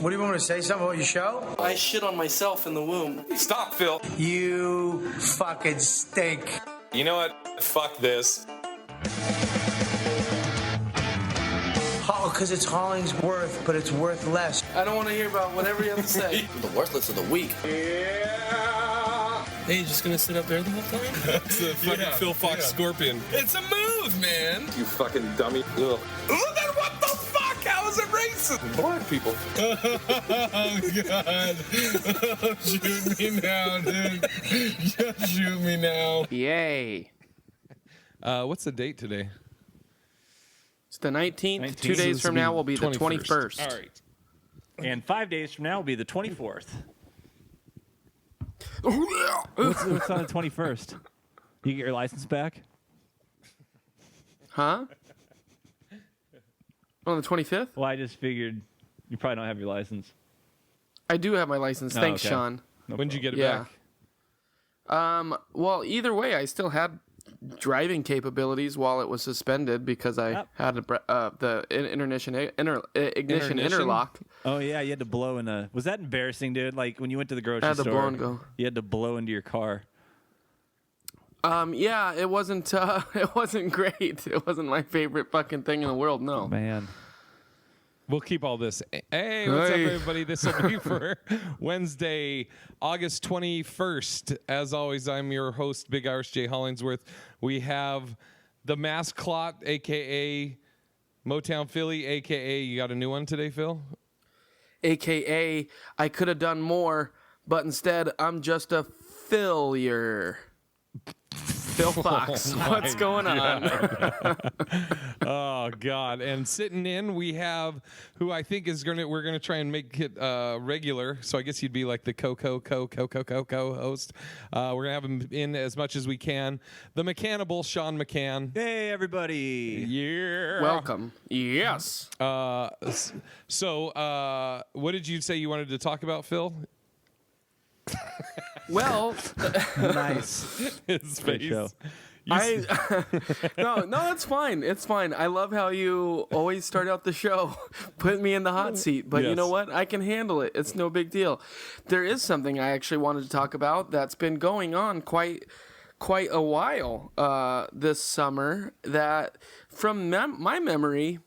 What do you want me to say? Something about your show? I shit on myself in the womb. Stop, Phil. You fucking stink. You know what? Fuck this. Oh, because it's Hollingsworth, but it's worth less. I don't want to hear about whatever you have to say. The worthless of the week. Yeah. Hey, you just gonna sit up there the whole time? It's a fucking Phil Fox scorpion. It's a move, man. You fucking dummy. Ugh. Well, then what the fuck? How is it racist? Black people. Oh, God. Oh, shoot me now, dude. Just shoot me now. Yay. What's the date today? It's the 19th. 19th. 2 days from now will be the 21st. 21st. All right. And 5 days from now will be the 24th. Oh, What's on the 21st? You get your license back? huh? On the 25th? Well, I just figured you probably don't have your license. I do have my license. Oh, Thanks, okay. Sean. No When'd you get it Yeah. back? Well, either way, I still had driving capabilities while it was suspended because I Yep. had the ignition Internition? interlock. Oh, yeah, you had to blow in a... Was that embarrassing, dude? Like, when you went to the grocery I had to store, blow and go. you had to blow into your car. Yeah, it wasn't great. It wasn't my favorite fucking thing in the world. No. Man. We'll keep all this. Hey, what's up, Hey. everybody? This will be for Wednesday, August 21st. As always, I'm your host, Big Irish J. Hollingsworth. We have the Mask Clot, a.k.a. Motown Philly, a.k.a. You got a new one today, Phil? AKA, I could have done more, but instead, I'm just a failure. Phil Fox, what's going on? Oh God! And sitting in, we have who I think is we're gonna try and make it regular. So I guess he'd be like the co-host. We're gonna have him in as much as we can. The Mechanable Sean McCann. Hey, everybody. Yeah. Welcome. Yes. So, what did you say you wanted to talk about, Phil? Well, Nice. His Great face. show. no, it's fine. It's fine. I love how you always start out the show, put me in the hot seat. But you Yes. know what? I can handle it. It's no big deal. There is something I actually wanted to talk about that's been going on quite a while this summer. That from my memory,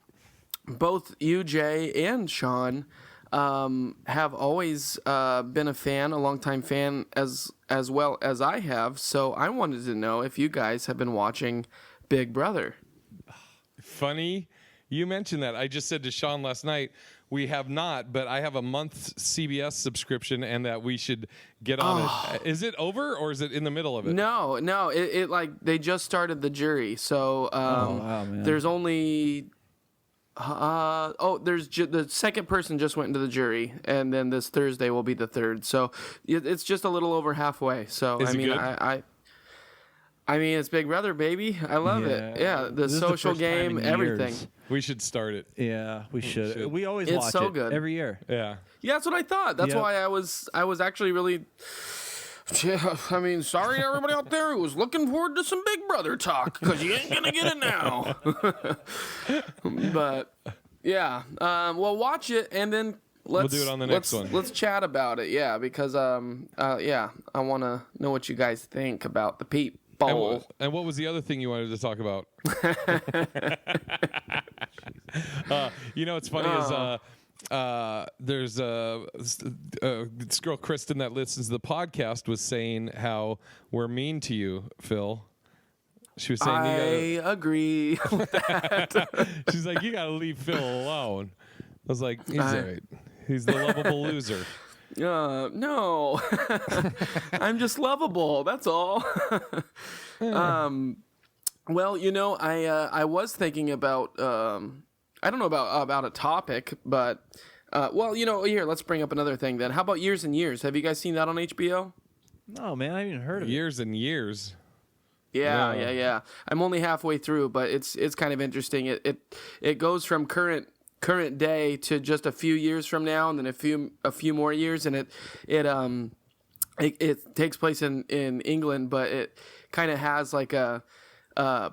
both you, Jay, and Sean have always been a longtime fan as well as I have. So I wanted to know if you guys have been watching Big Brother. Funny you mentioned that. I just said to Sean last night, we have not, but I have a month CBS subscription and that we should get on it. Is it over or is it in the middle of it? No, it like they just started the jury. So wow, man. there's only the second person just went into the jury, and then this Thursday will be the third. So it's just a little over halfway. So Is I it mean, good? I mean, it's Big Brother, baby. I love it. Yeah, the This is the social first time game, in everything. years. We should start it. Yeah, we should. should. We always It's watch so it good. every year. Yeah. Yeah, that's what I thought. That's Yep. why I was actually really. I mean, sorry everybody out there who was looking forward to some Big Brother talk, because you ain't gonna get it now. But yeah, well, watch it and then let's do it on the next one. Let's chat about it. Yeah, because yeah, I want to know what you guys think about the Peep Bowl. And what was the other thing you wanted to talk about? You know, what's funny is there's this girl, Kristen, that listens to the podcast, was saying how we're mean to you, Phil. She was saying, I agree with that. she's like, you got to leave Phil alone. I was like, he's all right. He's the lovable loser. No, I'm just lovable. That's all. Well, you know, I was thinking about I don't know about a topic, but well, you know, here, let's bring up another thing then. How about Years and Years? Have you guys seen that on HBO? No, man, I haven't even heard of it. Years and years. Yeah, No. yeah. I'm only halfway through, but it's kind of interesting. It goes from current day to just a few years from now, and then a few more years, and it takes place in England, but it kind of has like a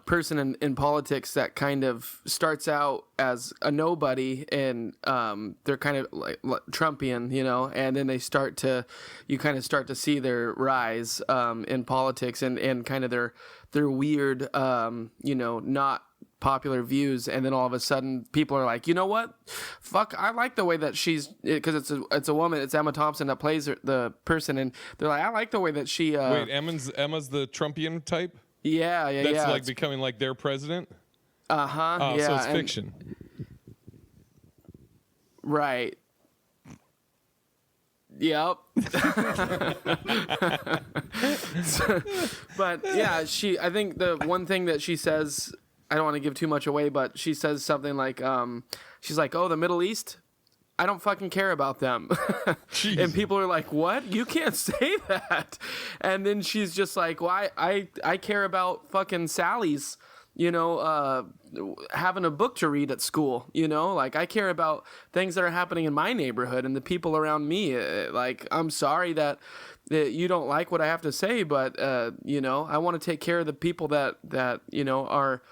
person in politics that kind of starts out as a nobody, and they're kind of like Trumpian, and then you kind of start to see their rise in politics and kind of their weird, not popular views, and then all of a sudden people are like, you know what, fuck, I like the way that she's, because it's a woman, it's Emma Thompson that plays the person, and they're like, I like the way that she wait, Emma's the Trumpian type. That's like becoming like their president. Yeah, so it's fiction. Right. Yep. But yeah, I think the one thing that she says, I don't want to give too much away, but she says something like, she's like, oh, the Middle East, I don't fucking care about them. And people are like, what? You can't say that. And then she's just like, well, I care about fucking Sally's, having a book to read at school, like I care about things that are happening in my neighborhood and the people around me. Like, I'm sorry that you don't like what I have to say, but, I want to take care of the people that are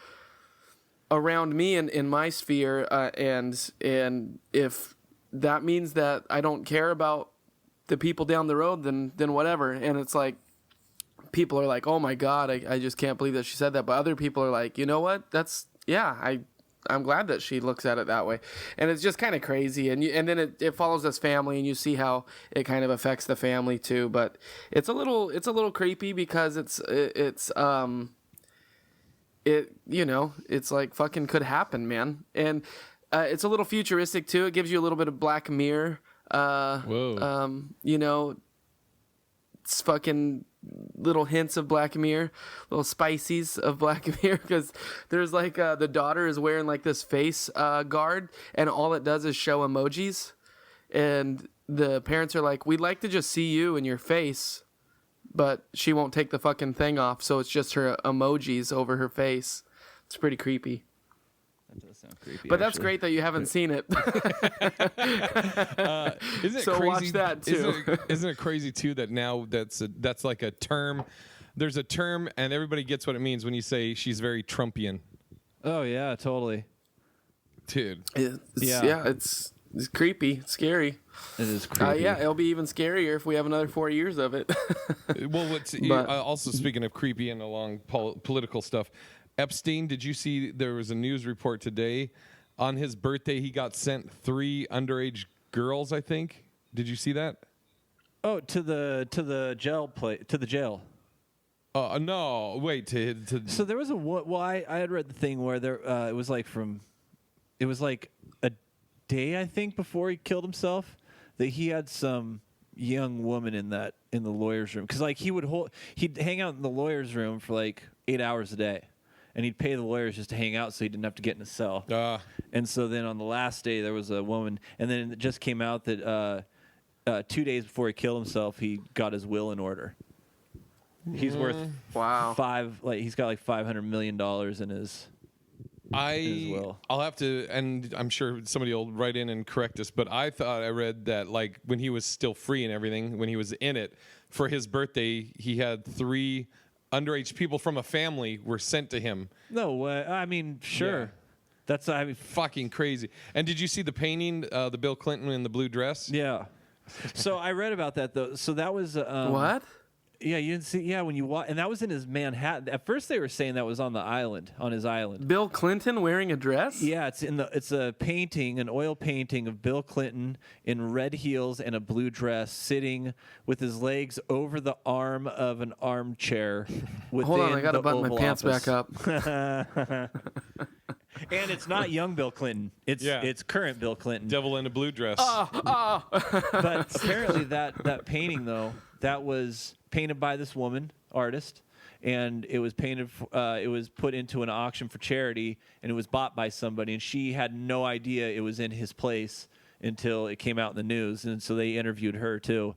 around me in my sphere. And if that means that I don't care about the people down the road, then whatever. And it's like, people are like, oh my God, I just can't believe that she said that. But other people are like, you know what? I'm glad that she looks at it that way. And it's just kind of crazy. And then it follows this family, and you see how it kind of affects the family too. But it's a little creepy because it's like fucking could happen, man. And it's a little futuristic too. It gives you a little bit of Black Mirror. Whoa. It's fucking little hints of Black Mirror, little spices of Black Mirror, because there's like the daughter is wearing like this face guard, and all it does is show emojis, and the parents are like, we'd like to just see you and your face, but she won't take the fucking thing off, so it's just her emojis over her face. It's pretty creepy. That does sound creepy. But that's great that you haven't seen it. Isn't it so crazy? Watch that too. Isn't it crazy too that now that's like a term? There's a term, and everybody gets what it means when you say she's very Trumpian. Oh yeah, totally. Dude. It's creepy, it's scary. It is creepy. Yeah, it'll be even scarier if we have another 4 years of it. Well, also speaking of creepy and along political stuff, Epstein, did you see there was a news report today? On his birthday, he got sent 3 underage girls, I think. Did you see that? Oh, to the jail. No, wait. So there was I had read the thing where it was like a day, I think, before he killed himself, that he had some young woman in the lawyer's room, because like he'd hang out in the lawyer's room for like 8 hours a day. And he'd pay the lawyers just to hang out so he didn't have to get in a cell. And so then on the last day, there was a woman. And then it just came out that 2 days before he killed himself, he got his will in order. He's worth he's got like $500 million in his will. I'll have to, and I'm sure somebody will write in and correct us, but I thought I read that like when he was still free and everything, when he was in it, for his birthday, he had 3 underage people from a family were sent to him. No way. I mean, sure. Yeah. That's fucking crazy. And did you see the painting, the Bill Clinton in the blue dress? Yeah. So I read about that though. So that was what? Yeah, you didn't see. Yeah, when you and that was in his Manhattan. At first, they were saying that was on his island. Bill Clinton wearing a dress? Yeah, it's a painting, an oil painting of Bill Clinton in red heels and a blue dress, sitting with his legs over the arm of an armchair. Hold on, I gotta button my pants back up. And it's not young Bill Clinton. It's current Bill Clinton. Devil in a blue dress. But apparently that painting though, that was painted by this artist, and it was painted. It was put into an auction for charity, and it was bought by somebody, and she had no idea it was in his place until it came out in the news, and so they interviewed her too.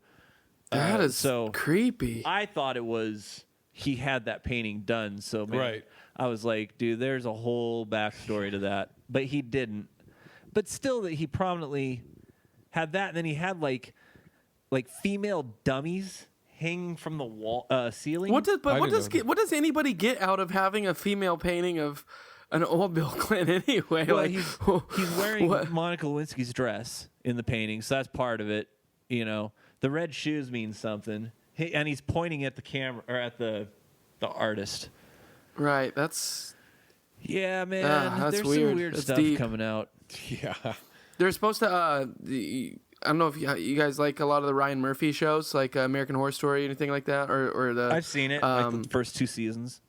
That is so creepy. I thought it was he had that painting done. So man, right. I was like, dude, there's a whole backstory to that, but he didn't. But still, that he prominently had that, and then he had like female dummies hanging from the wall ceiling. What didn't know. what does anybody get out of having a female painting of an old Bill Clinton anyway? Well, like, he's wearing what? Monica Lewinsky's dress in the painting, so that's part of it. You know, the red shoes mean something, and he's pointing at the camera or at the artist. Right. That's Yeah, man. that's There's weird. some weird That's stuff deep. coming out. Yeah. they're supposed to. I don't know if you guys like a lot of the Ryan Murphy shows, like American Horror Story, anything like that, or the. I've seen it, like the first 2 seasons.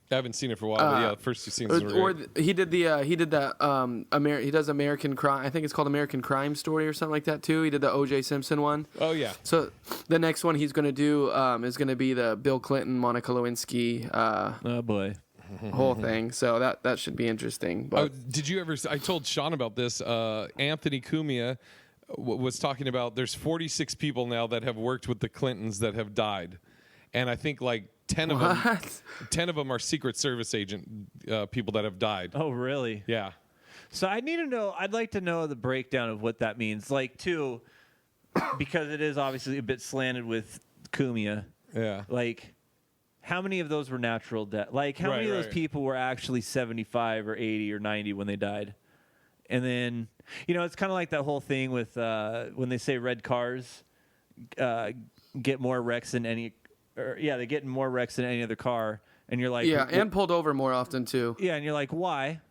I haven't seen it for a while, but yeah, the first 2 seasons were great. He did that. He does American Crime. I think it's called American Crime Story or something like that too. He did the O.J. Simpson one. Oh yeah. So the next one he's going to do is going to be the Bill Clinton, Monica Lewinsky Oh boy. whole thing. So that should be interesting. But Did you ever? I told Sean about this. Anthony Cumia was talking about. There's 46 people now that have worked with the Clintons that have died, and I think like 10 of them. 10 of them are Secret Service agent people that have died. Oh really? Yeah. So I'd like to know the breakdown of what that means. Like, too, because it is obviously a bit slanted with Cumia. Yeah. Like, how many of those were natural death? Like, how many of those people were actually 75 or 80 or 90 when they died? And then, it's kind of like that whole thing with when they say red cars get more wrecks than any... they get in more wrecks than any other car. And you're like... yeah, and pulled over more often, too. Yeah, and you're like, why?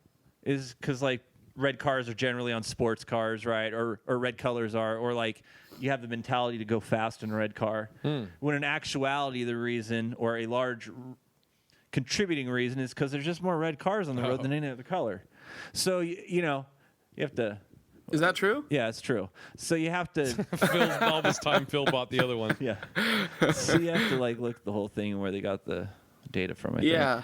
Is because, like, red cars are generally on sports cars, right? Or red colors are. Or, like, you have the mentality to go fast in a red car. When in actuality, the reason, or a large contributing reason, is because there's just more red cars on the road than any other color. So, you have to... Is that true? Yeah, it's true. So you have to... Phil, all this time, Phil bought the other one. Yeah. So you have to, like, look at the whole thing where they got the data from, I think. Yeah.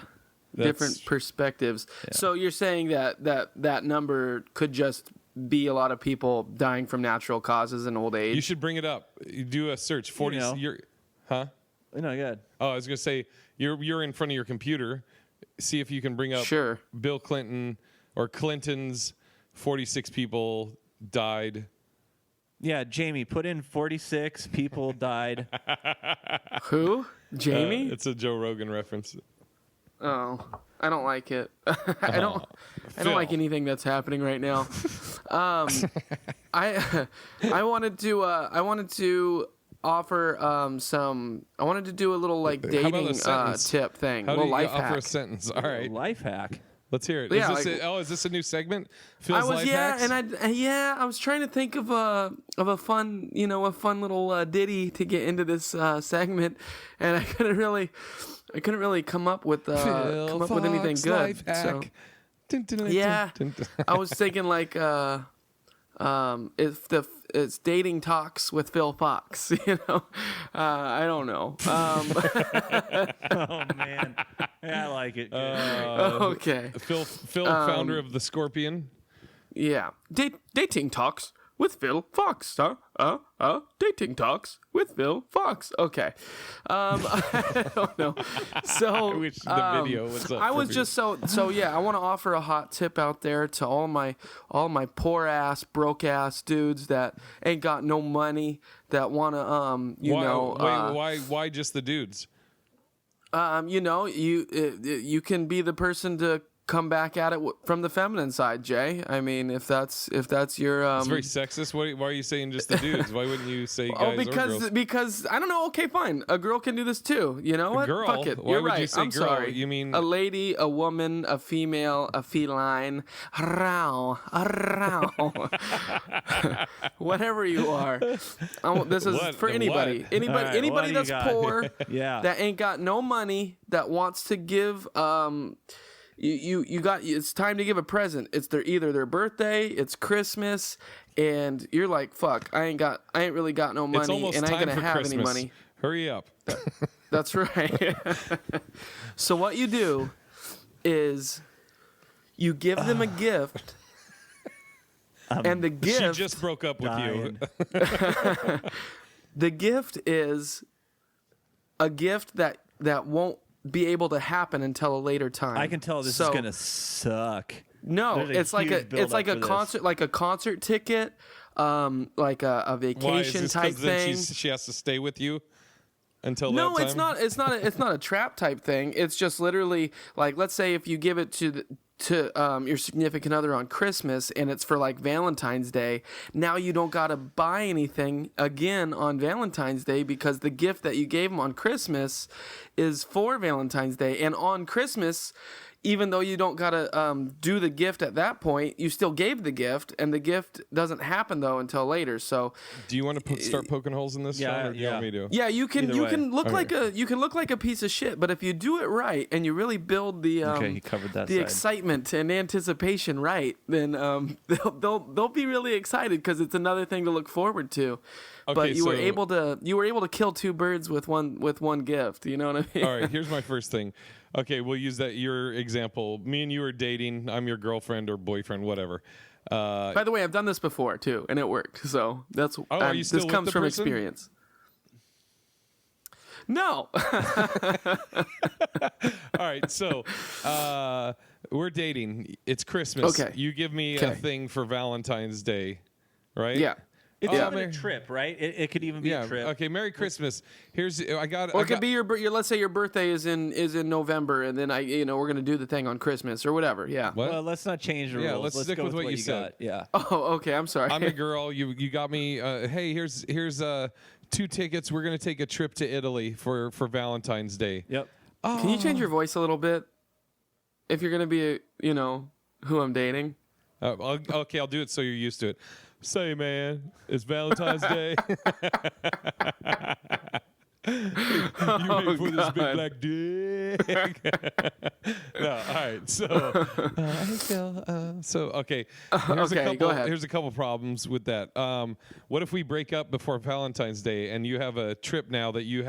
Different perspectives. Yeah. So you're saying that number could just be a lot of people dying from natural causes in old age? You should bring it up. You do a search. 40. Huh? No, good. Oh, I was gonna say you're in front of your computer. See if you can bring up Sure. Bill Clinton or Clinton's 46 people died. Yeah, Jamie, put in 46 people died. Who? Jamie? It's a Joe Rogan reference. Oh, I don't like it. I don't like anything that's happening right now. I wanted to offer some. I wanted to do a little like How about dating a sentence? tip thing. How Little do you life offer hack. a sentence? All right, Life hack. let's hear it. Yeah, Is this a new segment? Phil's I was life hacks? I was trying to think of a fun little ditty to get into this segment, and I couldn't really come up with anything good. Life So hack. Dun, dun, dun, yeah, dun, dun. I was thinking like it's dating talks with Phil Fox. I don't know. Oh, man. Yeah, I like it. Okay. Phil, founder of the Scorpion. Yeah. Dating talks with Phil Fox. Dating talks with Phil Fox. Okay. I don't know. So I wish the video was up. I was for just so yeah. I want to offer a hot tip out there to all my poor ass, broke ass dudes that ain't got no money that want to why just the dudes? you can be the person to come back at it from the feminine side, Jay. I mean, if that's your It's very sexist. Why are you saying just the dudes? Why wouldn't you say guys or girls? because I don't know. Okay, fine. A girl can do this too. You know what? Girl? Fuck it. Why You're would right. you say I'm girl? sorry. You mean- a lady, a woman, a female, a feline, whatever you are. This is What? for anybody. What? Anybody. All right, Anybody what do you that's got? poor. Yeah. That ain't got no money. That wants to give. It's time to give a present. It's either their birthday, it's Christmas, and you're like, fuck, I ain't really got no It's money, almost and I ain't time gonna for have Christmas. any money. Hurry up. That's right. So what you do is you give them a gift, and the She gift just broke up with you. Dying. the gift is a gift that won't be able to happen until a later time. I can tell this is going to suck. No, There's a it's like huge build-up a for this. concert, like a concert ticket, like a Why is vacation this? type Because then thing. she has to stay with you. until No, that time? it's not. It's not a trap type thing. It's just literally like, let's say if you give it to your significant other on Christmas and it's for like Valentine's Day, now you don't gotta buy anything again on Valentine's Day because the gift that you gave them on Christmas is for Valentine's Day, and on Christmas, even though you don't gotta do the gift at that point, you still gave the gift, and the gift doesn't happen though until later. So, Do you want to start poking holes in this, Yeah, Sean, or do you yeah. want me to? yeah, you can Either way. look like a piece of shit, but if you do it right and you really build the Okay, he covered that the side. excitement and anticipation right, then they'll be really excited because it's another thing to look forward to. Okay, But you were so- able to kill two birds with one gift. You know what I mean? All right, here's my first thing. Okay, we'll use that your example. Me and you are dating. I'm your girlfriend or boyfriend, whatever. By the way, I've done this before too, and it worked. So that's are you still this with comes the from person? experience. No. All right, so we're dating. It's Christmas. Okay. You give me a thing for Valentine's Day, right? Yeah. It's Oh, even Mary- a trip, right? It could even be Yeah. a trip. Okay. Merry Christmas. Here's I got. Or I it could got- be your let's say your birthday is in November, and then we're gonna do the thing on Christmas or whatever. Yeah. What? Well, let's not change the rules. Yeah, let's stick go with what you said. got. Yeah. Oh, okay. I'm sorry. I'm the girl. You got me. Hey, here's 2 tickets. We're gonna take a trip to Italy for Valentine's Day. Yep. Can you change your voice a little bit? If you're gonna be, who I'm dating. Okay, I'll do it so you're used to it. Say, man, it's Valentine's Day. You ready for this big God. black dick? No, all right. So, hey, Phil. So, okay. Okay, go ahead. Here's a couple problems with that. What if we break up before Valentine's Day and you have a trip now that you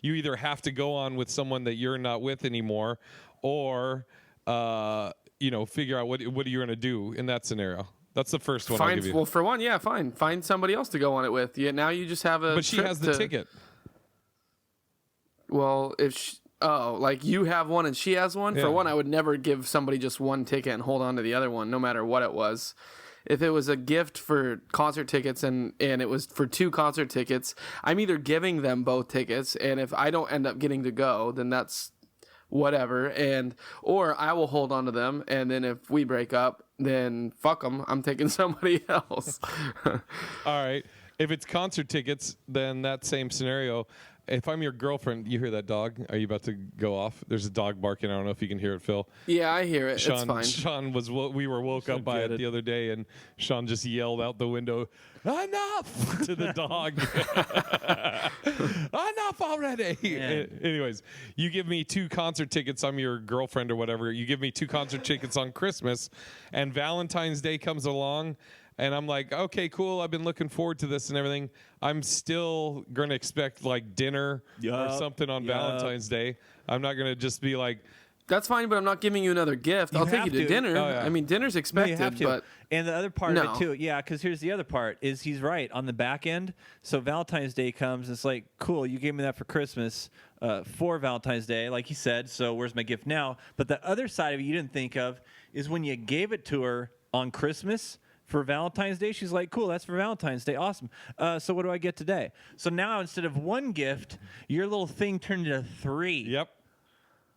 either have to go on with someone that you're not with anymore, or figure out what are you going to do in that scenario? That's the first one I'll give you. Well, for one, yeah, fine. Find somebody else to go on it with. Yeah, now you just have a. But she trip has the to- ticket. Well, like you have one and she has one. Yeah. For one, I would never give somebody just one ticket and hold on to the other one, no matter what it was. If it was a gift for concert tickets and it was for 2 concert tickets, I'm either giving them both tickets, and if I don't end up getting to go, then that's whatever, or I will hold on to them, and then if we break up, then fuck them, I'm taking somebody else. All right. If it's concert tickets, then that same scenario. If I'm your girlfriend, you hear that dog? Are you about to go off? There's a dog barking. I don't know if you can hear it, Phil. Yeah, I hear it. Sean, It's fine. Sean we were woke up by it the other day, and Sean just yelled out the window, "Enough!" to the dog. Enough already. Anyways, you give me 2 concert tickets. I'm your girlfriend or whatever. You give me 2 concert tickets on Christmas, and Valentine's Day comes along. And I'm like, okay, cool. I've been looking forward to this and everything. I'm still going to expect like dinner or Yup, something on yup. Valentine's Day. I'm not going to just be like, That's fine, but I'm not giving you another gift. I'll take have you to to. dinner. Oh, yeah. I mean, dinner's No, expected, you have to. but And the other part No. of it too, yeah, because here's the other part is he's right on the back end. So Valentine's Day comes, it's like, cool, you gave me that for Christmas, for Valentine's Day, like he said. So where's my gift now? But the other side of it you didn't think of is when you gave it to her on Christmas for Valentine's Day. She's like, cool, that's for Valentine's Day, awesome. So what do I get today? So now instead of 1 gift, your little thing turned into 3. yep,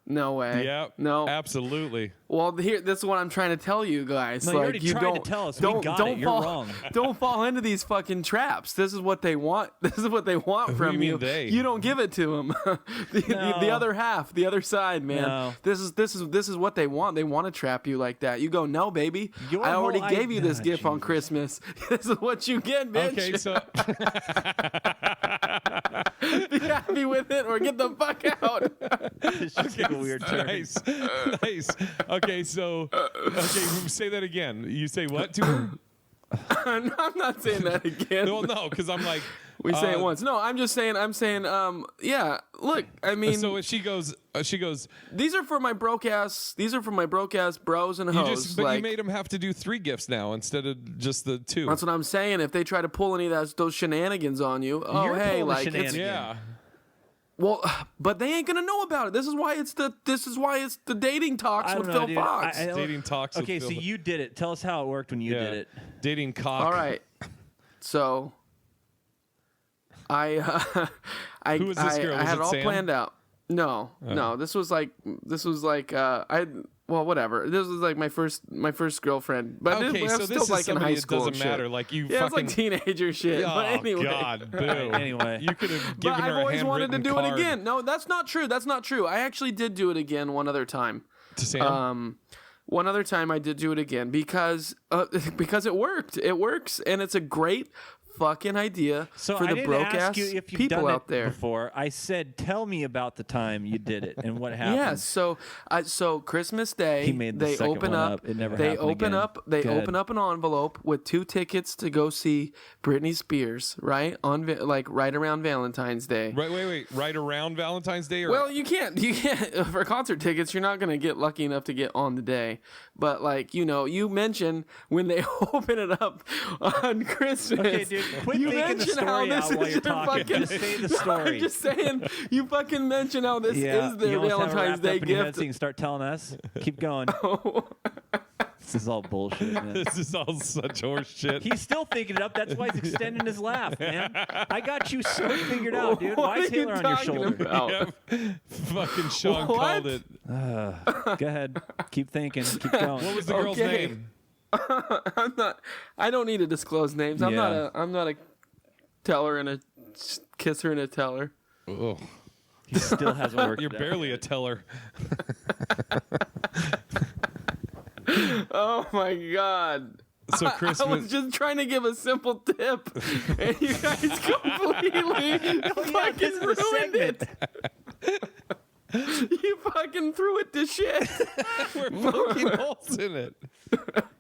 no way. yep, No. absolutely. Well, here, this is what I'm trying to tell you guys. No, you already tried to tell us. We got it. You're fall, wrong. Don't fall into these fucking traps. This is what they want. This is what they want Who from you mean you. they? You don't give it to them. the No. other half, the other side, man. No. This is what they want. They want to trap you like that. You go, no, baby. Your I already whole gave you this idea- gift on Jesus. Christmas. This is what you get, bitch. Okay, so Be happy with it or get the fuck out. It's just like a weird turn. nice, nice. Okay, so say that again. You say what to her? I'm not saying that again. Well, no, because I'm like, We say it once. No, I'm saying, yeah, look, I mean, So if she goes, these are for my broke ass bros and hoes. but like, you made him have to do 3 gifts now instead of just the 2. that's what I'm saying. If they try to pull any of those shenanigans on you, oh, You're hey, pulling like, the it's, shenanigans. Yeah. well, but they ain't gonna know about it. This is why it's the dating talks I with don't know, Phil dude. Fox. I don't- Dating talks with Okay, so Phil. you did it. Tell us how it worked when you did it. Dating cock. All right, so Who was this girl? I Was had it it all Sam? planned out. No. This was like well, whatever. This was like my first girlfriend, but Okay, I was so still this like is in somebody high that school. doesn't and shit. matter. Like you Yeah, it's fucking. like teenager shit. Oh but anyway. God, boo! Anyway. You could have given But her I've a always wanted to handwritten do card. it again. No, that's not true. That's not true. I actually did do it again one other time. To Sam. One other time I did do it again because it worked. It works, and it's a great fucking idea So for I the didn't broke ask ass you if you've people done out it there. before. I said, tell me about the time you did it and what happened. Yeah, so Christmas Day, He made the they second open one up. up. It never they happened open again. up. They Go ahead. open up an envelope with 2 tickets to go see Britney Spears. Right on, right around Valentine's Day. Wait. Right around Valentine's Day, or Well, you can't for concert tickets. You're not gonna get lucky enough to get on the day. But you mentioned when they open it up on Christmas. Okay, dude, quit you thinking the mention how story this out while is you're your talking. fucking. Just say the No, story. I'm just saying. You fucking mention how this Yeah, is their you almost have it Valentine's wrapped Day up in your head gift. so you can start telling us. Keep going. This is all bullshit, man. this is all such horse shit. He's still thinking it up. That's why he's extending his laugh, man. I got you so figured out, dude. What Why is are you Taylor on your talking shoulder? about? Yep. Fucking Sean What? called it. Go ahead. Keep thinking. Keep going. What was the girl's Okay. name? I'm not. I don't need to disclose names. I'm Yeah. not a teller and a kisser and a teller. Oh, He still hasn't worked. you're it out. barely a teller. Oh my god. So I Christmas. was just trying to give a simple tip, and you guys completely fucking ruined it. You fucking threw it to shit. We're poking holes in it.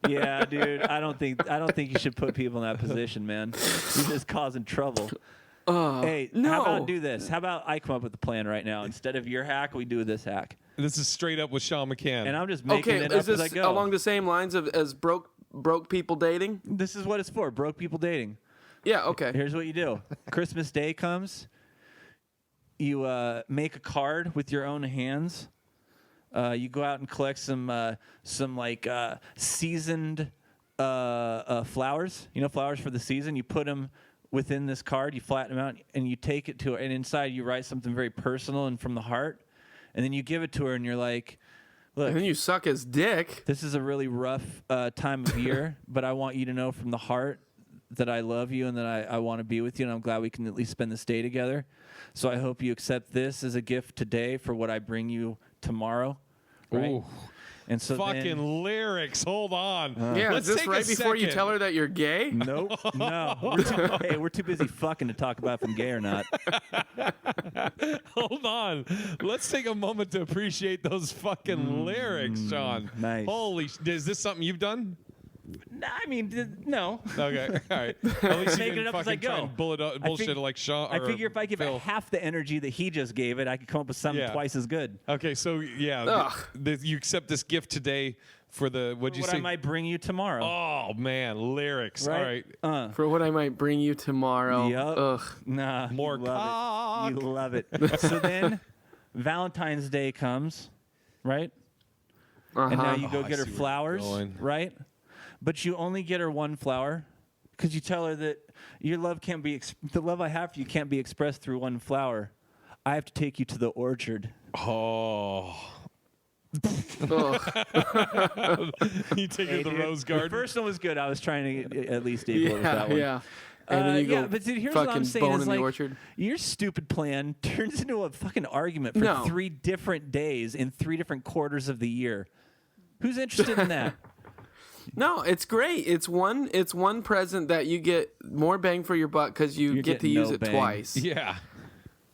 Yeah, dude. I don't think you should put people in that position, man. You're just causing trouble. Hey, no. how about do this? How about I come up with a plan right now? Instead of your hack, we do this hack. This is straight up with Sean McCann. And I'm just making Okay, it is up as I this go. along the same lines as broke people dating? This is what it's for. Broke people dating. Yeah. Okay. Here's what you do. Christmas Day comes. You make a card with your own hands. You go out and collect some seasoned flowers. You know, flowers for the season. You put them within this card. You flatten them out, and you take it to her. And inside, you write something very personal and from the heart. And then you give it to her, and you're like, "Look, And then you suck his dick. this is a really rough time of year, but I want you to know from the heart that I love you and that I want to be with you, and I'm glad we can at least spend this day together. So I hope you accept this as a gift today for what I bring you tomorrow." Right? Ooh. And so Fucking then, lyrics. Hold on. Yeah. Let's Is this take right a before you second. tell her that you're gay? nope, no. We're too busy fucking to talk about if I'm gay or not. Hold on. Let's take a moment to appreciate those fucking lyrics, Sean. nice. Holy is this something you've done? I mean, no. Okay. All right. At least you Making didn't it up as I fucking try go. and bullshit like Sean. I or figure if I give Phil. it half the energy that he just gave it, I could come up with something Yeah. twice as good. Okay, so yeah, Ugh. you accept this gift today for the what'd you What say? I might bring you tomorrow. Oh man, lyrics. All right. For what I might bring you tomorrow. Yup. Ugh. Nah. More you love cock. it. You love it. So then Valentine's Day comes, right? And now you go I get her see where you're flowers, going. right? But you only get her one flower because you tell her that your love can't be the love I have for you can't be expressed through one flower. I have to take you to the orchard. Oh. You take her to the Dude, rose The garden. first one was good. I was trying to at least equal it with Yeah. that one. Yeah. And then you yeah, go but dude, here's what I'm fucking saying bone is in like the orchard. your stupid plan turns into a fucking argument for No. 3 different days in 3 different quarters of the year. Who's interested in that? No, it's great. It's one present that you get more bang for your buck because you You're get to getting use no it bang. twice. Yeah.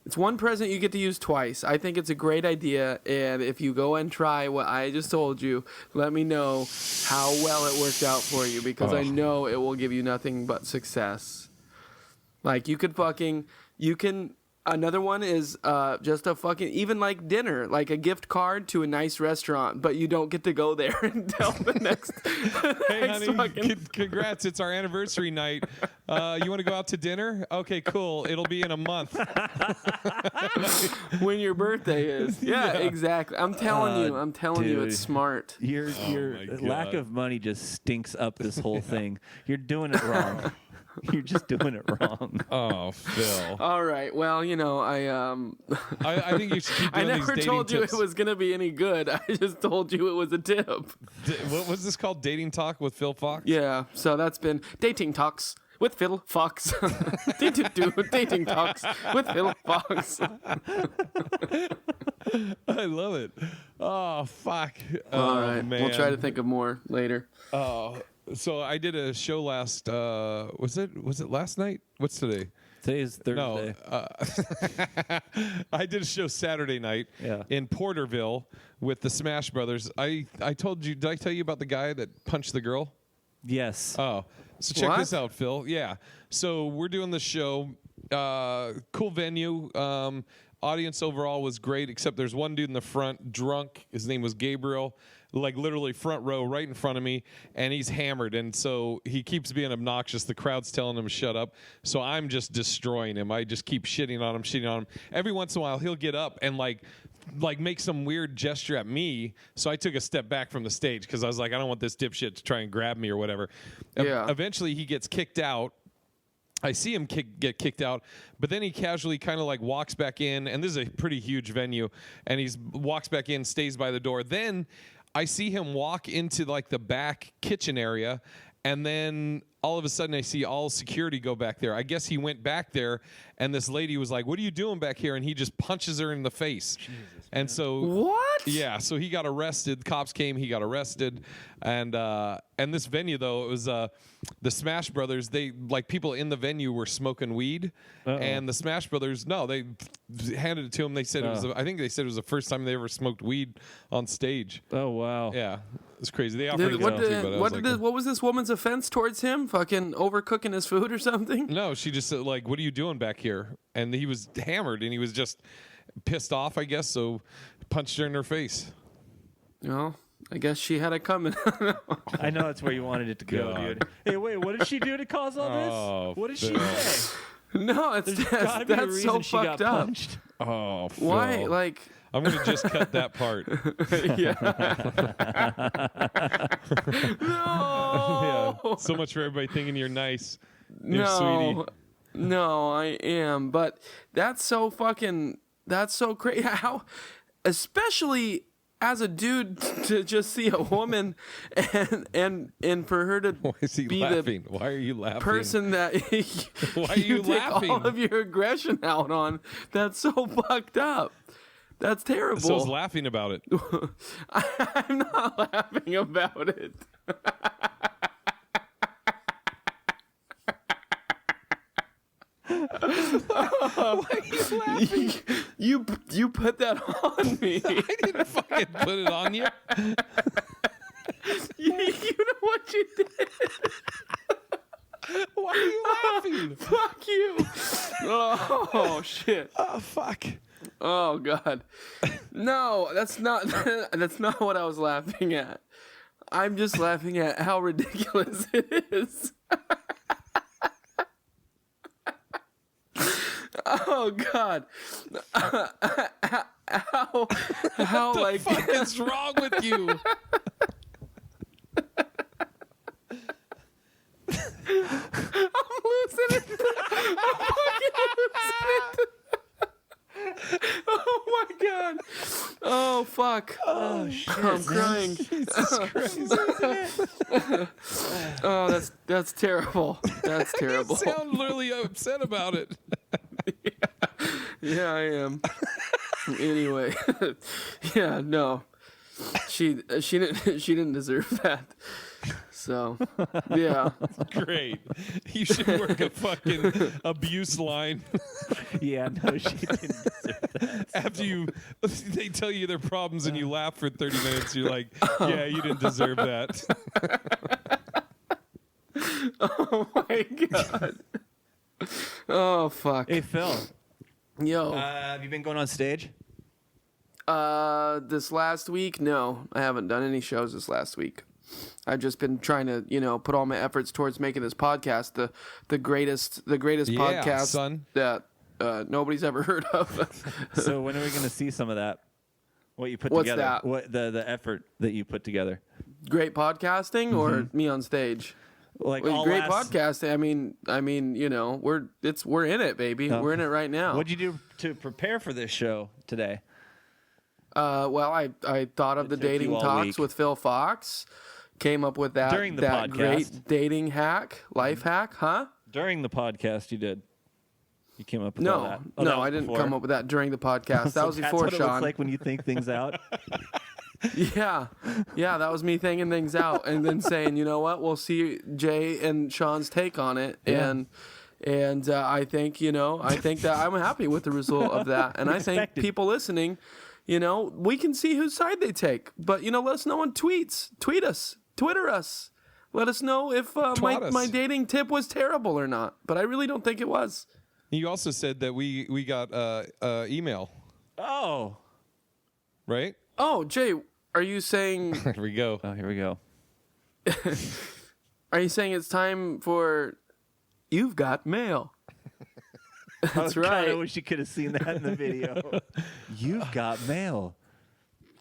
It's one present you get to use twice. I think it's a great idea, and if you go and try what I just told you, let me know how well it worked out for you because I know it will give you nothing but success. Like you can. Another one is just a fucking even like dinner, like a gift card to a nice restaurant, but you don't get to go there until the next. Hey, next honey, fucking- congrats. It's our anniversary night. You want to go out to dinner? Okay, cool. It'll be in a month. When your birthday is. Yeah, exactly. I'm telling you, it's dude. smart. Your my lack God. of money just stinks up this whole thing. You're doing it wrong. You're just doing it wrong. Oh, Phil. All right. Well, I think you should keep I doing these never dating told you tips. it was gonna be any good. I just told you it was a tip. What was this called? Dating Talk with Phil Fox? Yeah. So that's been Dating Talks with Phil Fox. Dating Talks with Phil Fox. I love it. Oh, fuck. All right. Man. We'll try to think of more later. So I did a show last, was it last night? What's today? Today's Thursday. No. I did a show Saturday night Yeah. in Porterville with the Smash Brothers. I told you, did I tell you about the guy that punched the girl? Yes. Oh, so check What? this out, Phil. Yeah. So we're doing the show. Cool venue. Audience overall was great, except there's one dude in the front, drunk. His name was Gabriel, like literally front row, right in front of me, and he's hammered. And so he keeps being obnoxious. The crowd's telling him to shut up. So I'm just destroying him. I just keep shitting on him. Every once in a while, he'll get up and like make some weird gesture at me. So I took a step back from the stage because I was like, I don't want this dipshit to try and grab me or whatever. Yeah. Eventually, he gets kicked out. I see him get kicked out, but then he casually kind of like walks back in, and this is a pretty huge venue, and he walks back in, stays by the door. Then I see him walk into like the back kitchen area, and then all of a sudden I see all security go back there. I guess he went back there, and this lady was like, "What are you doing back here?" And he just punches her in the face. And so What? yeah, so he got arrested. Cops came, he got arrested, and this venue though, it was the Smash Brothers. They like people in the venue were smoking weed, and the Smash Brothers they handed it to him. They said it was. I think they said it was the first time they ever smoked weed on stage. Oh wow. Yeah, it's crazy. They offered to get on too, but I was like, what was this woman's offense towards him? Fucking overcooking his food or something? no, she just said like, "What are you doing back here?" And he was hammered, and he was just pissed off, I guess. So punched her in her face. Well, I guess she had it coming. I know that's where you wanted it to go, God. dude. Hey, wait, what did she do to cause all this? Oh, What did she Phil. say? No, There's gotta be a that's reason so she got fucked up. punched. Oh, Phil. Why? Like, I'm gonna just cut that part. yeah. Yeah. No. So much for everybody thinking you're nice. You're No. sweetie. No, I am. But that's so crazy. How, especially as a dude, to just see a woman and for her to Why is he be laughing? Why are you the laughing? person that Why are you take laughing? all of your aggression out on. That's so fucked up. That's terrible. So I was laughing about it. I'm not laughing about it. Why are you laughing? You put that on me. I didn't fucking put it on you. You know what you did. Why are you laughing? Fuck you. Oh shit. Oh, fuck. Oh god. No, that's not what I was laughing at. I'm just laughing at how ridiculous it is. Oh god. How What like the fuck is wrong with you? I'm losing it. I'm fucking losing it. Oh my god. Oh fuck. Oh shit. I'm crying. Jesus Christ. Oh, that's terrible. That's You terrible. sound really upset about it. Yeah, I am. Anyway. Yeah, no. She didn't deserve that. So, yeah. Great. You should work a fucking abuse line Yeah, no, she didn't deserve that. after they tell you their problems and you laugh for 30 minutes. You're like, yeah, you didn't deserve that. Oh my god. Oh fuck. Hey, Phil, Yo. have you been going on stage? This last week? No, I haven't done any shows this last week. I've just been trying to, put all my efforts towards making this podcast the greatest podcast son. that nobody's ever heard of. So when are we going to see some of that? What you put What's together? that? What the effort that you put together? Great podcasting or me on stage? Like Well, all great last- podcasting. I mean, we're in it, baby. Oh. We're in it right now. What'd you do to prepare for this show today? Well, I thought of the took you dating all talks week. with Phil Fox. Came up with that During the that podcast. great dating hack, life hack, huh? During the podcast, you did. You came up with all No, that. Oh, that no, was I didn't before? come up with that during the podcast. That was That's before what it Sean. looks like when you think things out. Yeah, that was me thinking things out and then saying, you know what, we'll see Jay and Sean's take on it, Yeah. and I think that I'm happy with the result of that, and I think Expected. people listening, we can see whose side they take, but let us know on tweets, tweet us, Twitter us, let us know if Twat us. my dating tip was terrible or not, but I really don't think it was. You also said that we got email, Oh. right? Oh, Jay, are you saying? Here we go. Oh, here we go. Are you saying it's time for You've Got Mail? That's I right. wish you could have seen that in the video. You've got mail.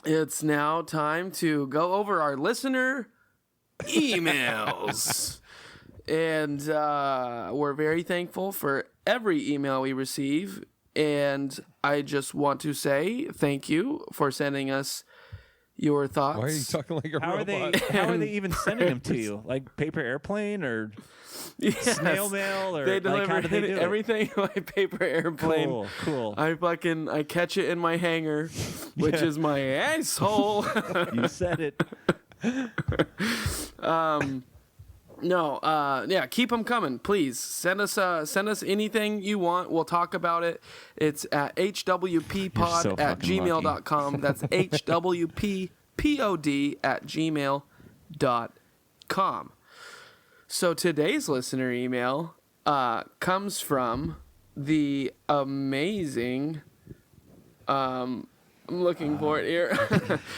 It's now time to go over our listener emails. And we're very thankful for every email we receive. And I just want to say thank you for sending us your thoughts. Why are you talking like a How are robot? they? How are they even sending them to you? Like paper airplane or Yes. snail mail or They like, deliver how do they do it? everything by paper airplane. Cool. I catch it in my hanger, which is my asshole. You said it. Yeah, keep them coming, please. Send us anything you want. We'll talk about it. It's at hwppod so at fucking gmail.com. That's hwppod at gmail.com. So today's listener email comes from the amazing. I'm looking for it here.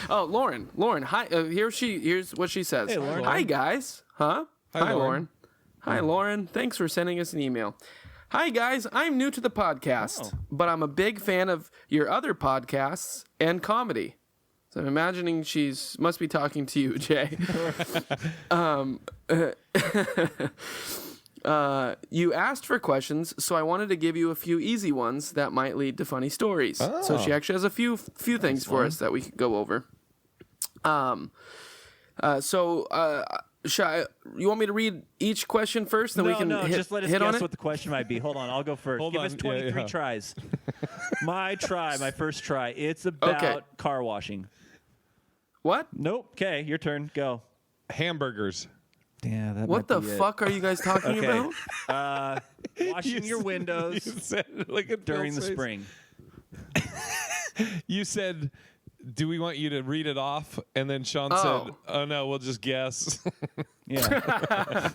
Oh, Lauren. Hi. Here's what she says. Hey, Lauren. Hi guys. Huh? Hi, Lauren. Hi, Lauren. Thanks for sending us an email. Hi, guys. I'm new to the podcast, but I'm a big fan of your other podcasts and comedy. So I'm imagining must be talking to you, Jay. You asked for questions, so I wanted to give you a few easy ones that might lead to funny stories. So she actually has a few things for us that we could go over. You want me to read each question first, then we can just let us hit on guess it? what the question might be. Hold on, I'll go first. Hold Give on. us 23 Yeah. tries. My first try. It's about car washing. What? Nope. Okay, your turn. Go. Hamburgers. Yeah, that What the fuck are you guys talking Okay. about? Washing your windows You said it like a during the Phil's face. spring. You said, "Do we want you to read it off?" And then Sean said, "Oh no, we'll just guess." Yeah.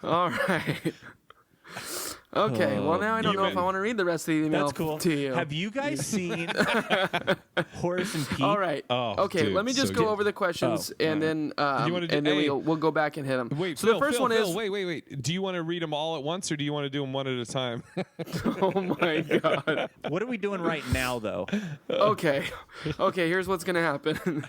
All right. Okay. Well, now I don't You know if I win. want to read the rest of the email That's cool. to you. Have you guys seen Horace and Pete? All right. Oh, okay. dude, let me just so go good. over the questions and then wanna do- and then hey. we'll go back and hit them. Wait, so Phil, the first Phil, one Phil, is wait. Do you want to read them all at once, or do you want to do them one at a time? oh my god. What are we doing right now, though? Okay. Here's what's gonna happen.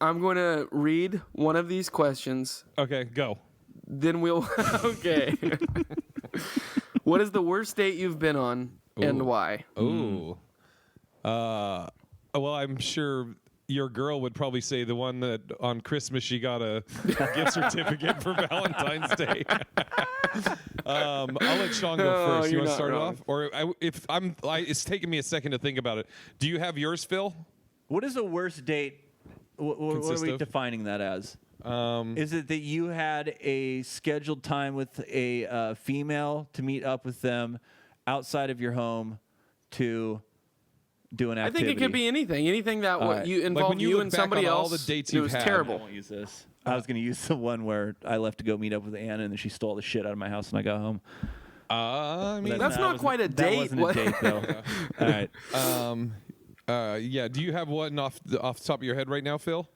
I'm going to read one of these questions. Okay, go. Then we'll. Okay. What is the worst date you've been on and why? Ooh. Well, I'm sure your girl would probably say the one that on Christmas she got a gift certificate for Valentine's Day. I'll let Sean go No, first. You you're want to not start wrong. off, or it's taking me a second to think about it. Do you have yours, Phil? What is the worst date? What are Consist we of? defining that as? Is it that you had a scheduled time with a female to meet up with them outside of your home to do an I activity? think it could be anything that right. you Like involved when you you look and back somebody on all else. the dates it you've was had. I terrible. won't use this. I was going to use the one where I left to go meet up with Anna and then she stole the shit out of my house and I got home. I mean, That's not quite a That date. wasn't a What- date, though. All right. yeah. Do you have one off the top of your head right now, Phil?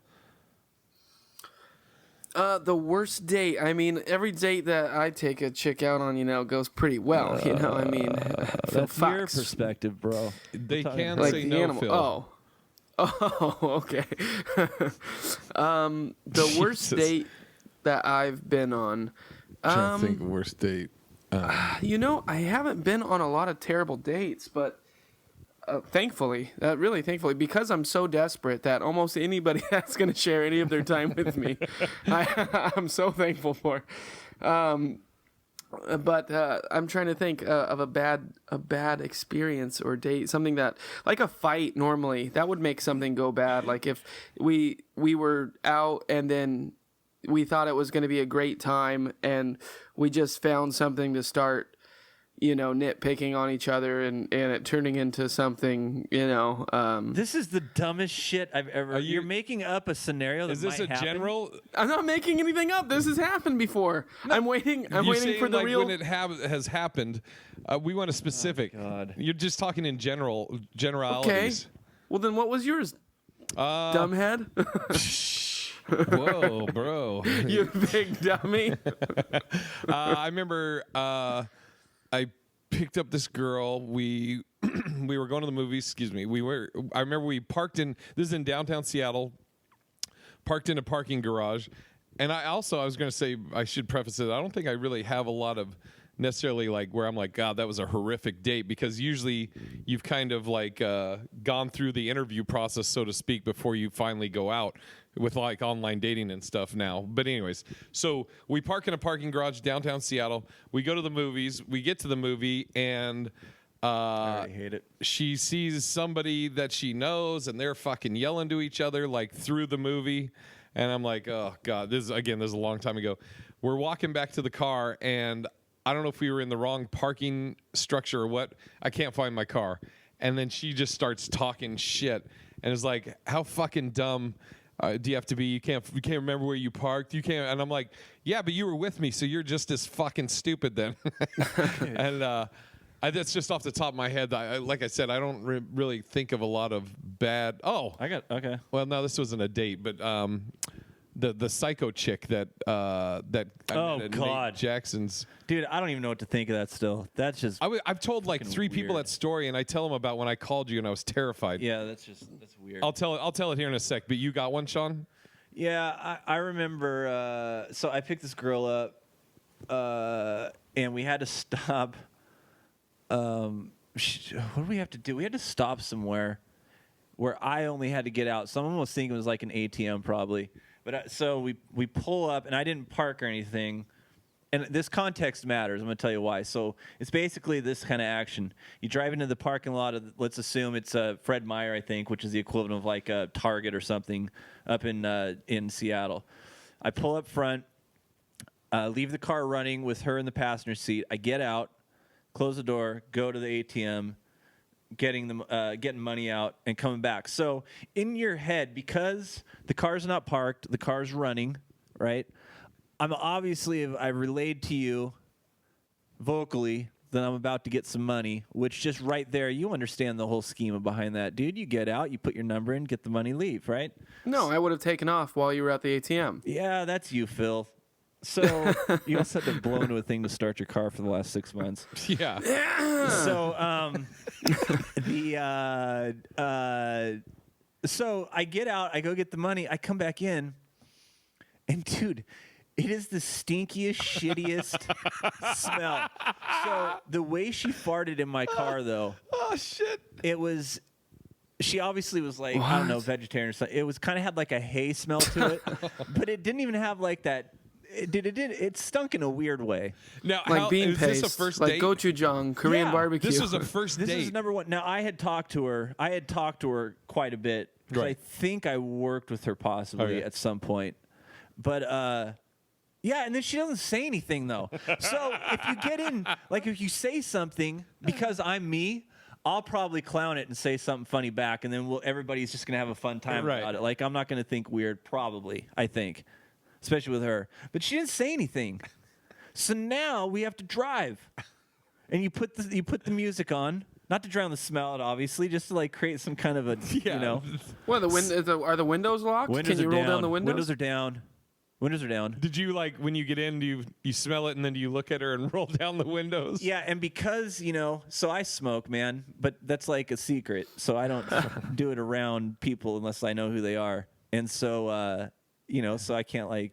The worst date. I mean, every date that I take a chick out on, goes pretty well. I mean, Phil That's your Fox. perspective, bro. They can Like say the no, animal. Phil. Oh, okay. The worst Jesus. date that I've been on. Trying to think of worst date. I haven't been on a lot of terrible dates, but thankfully, really thankfully, because I'm so desperate that almost anybody that's going to share any of their time with me, I'm so thankful for. But I'm trying to think of a bad experience or date, something that, like a fight normally, that would make something go bad. Like if we were out and then we thought it was going to be a great time and we just found something to start, nitpicking on each other and it turning into something, This is the dumbest shit I've ever. You're making up a scenario that Is this might a happen? general? I'm not making anything up. This has happened before. I'm waiting for the like real. when it has happened. We want a specific. Oh, God. You're just talking in Okay. generalities. Well, then what was yours? Dumbhead? Whoa, bro. You big dummy. I remember I picked up this girl. We were going to the movies. Excuse me. I remember we parked in. This is in downtown Seattle. Parked in a parking garage, and I was going to say, I should preface it. I don't think I really have a lot of necessarily like where I'm like, God, that was a horrific date, because usually you've kind of like gone through the interview process, so to speak, before you finally go out with like online dating and stuff now. But anyways, so we park in a parking garage downtown Seattle. We go to the movies. We get to the movie, and I hate it. she sees somebody that she knows, and they're fucking yelling to each other like through the movie. And I'm like, oh God, this is a long time ago. We're walking back to the car, and I don't know if we were in the wrong parking structure or what. I can't find my car. And then she just starts talking shit and is like, how fucking dumb do you have to be? You can't remember where you parked. You can't. And I'm like, yeah, but you were with me, so you're just as fucking stupid then. And that's just off the top of my head. Like I said, I don't really think of a lot of bad. Oh, Okay. well, no, this wasn't a date, but the psycho chick that I met at God. Nate Jackson's. Dude, I don't even know what to think of that still. That's just. I've told like 3 people weird. that story, and I tell them about when I called you and I was terrified. Yeah, that's weird. I'll tell it here in a sec. But you got one, Sean? Yeah, I remember. So I picked this girl up, and we had to stop. What did we have to do? We had to stop somewhere where I only had to get out. Someone was thinking it was like an ATM probably. But so we pull up, and I didn't park or anything. And this context matters. I'm going to tell you why. So it's basically this kind of action. You drive into the parking lot of, let's assume it's Fred Meyer, I think, which is the equivalent of like a Target or something up in Seattle. I pull up front, leave the car running with her in the passenger seat. I get out, close the door, go to the ATM, getting money out and coming back. So in your head, because the car's not parked, the car's running, right? I relayed to you vocally that I'm about to get some money, which just right there, you understand the whole schema behind that. Dude, you get out, you put your number in, get the money, leave, right? No, I would have taken off while you were at the ATM. Yeah, that's you, Phil. So you also had to blow into a thing to start your car for the last 6 months. Yeah. So so I get out, I go get the money, I come back in, and dude, it is the stinkiest, shittiest smell. So the way she farted in my car, though. Oh shit. It was. She obviously was like, I don't know, vegetarian or something. It was kind of had like a hay smell to it, but it didn't even have like that. It stunk in a weird way. Now, Like bean is paste, this a first like date? gochujang, Korean Yeah, barbecue. This was a first This date. is number one. Now I had talked to her quite a bit. 'Cause Right. I think I worked with her possibly Okay. at some point, but yeah, and then she doesn't say anything though. So if you get in, like if you say something, because I'm me, I'll probably clown it and say something funny back, and then everybody's just gonna have a fun time Right. about it. Like I'm not gonna think weird, probably. I think, especially with her. But she didn't say anything. So now we have to drive, and you put the music on, not to drown the smell out, obviously, just to like create some kind of a Yeah. you know. What, are the windows locked? Windows Can you are roll down. down the windows? Windows are down. Windows are down. Did you like when you get in? Do you smell it and then do you look at her and roll down the windows? Yeah, and because so I smoke, man, but that's like a secret. So I don't do it around people unless I know who they are, and so so I can't like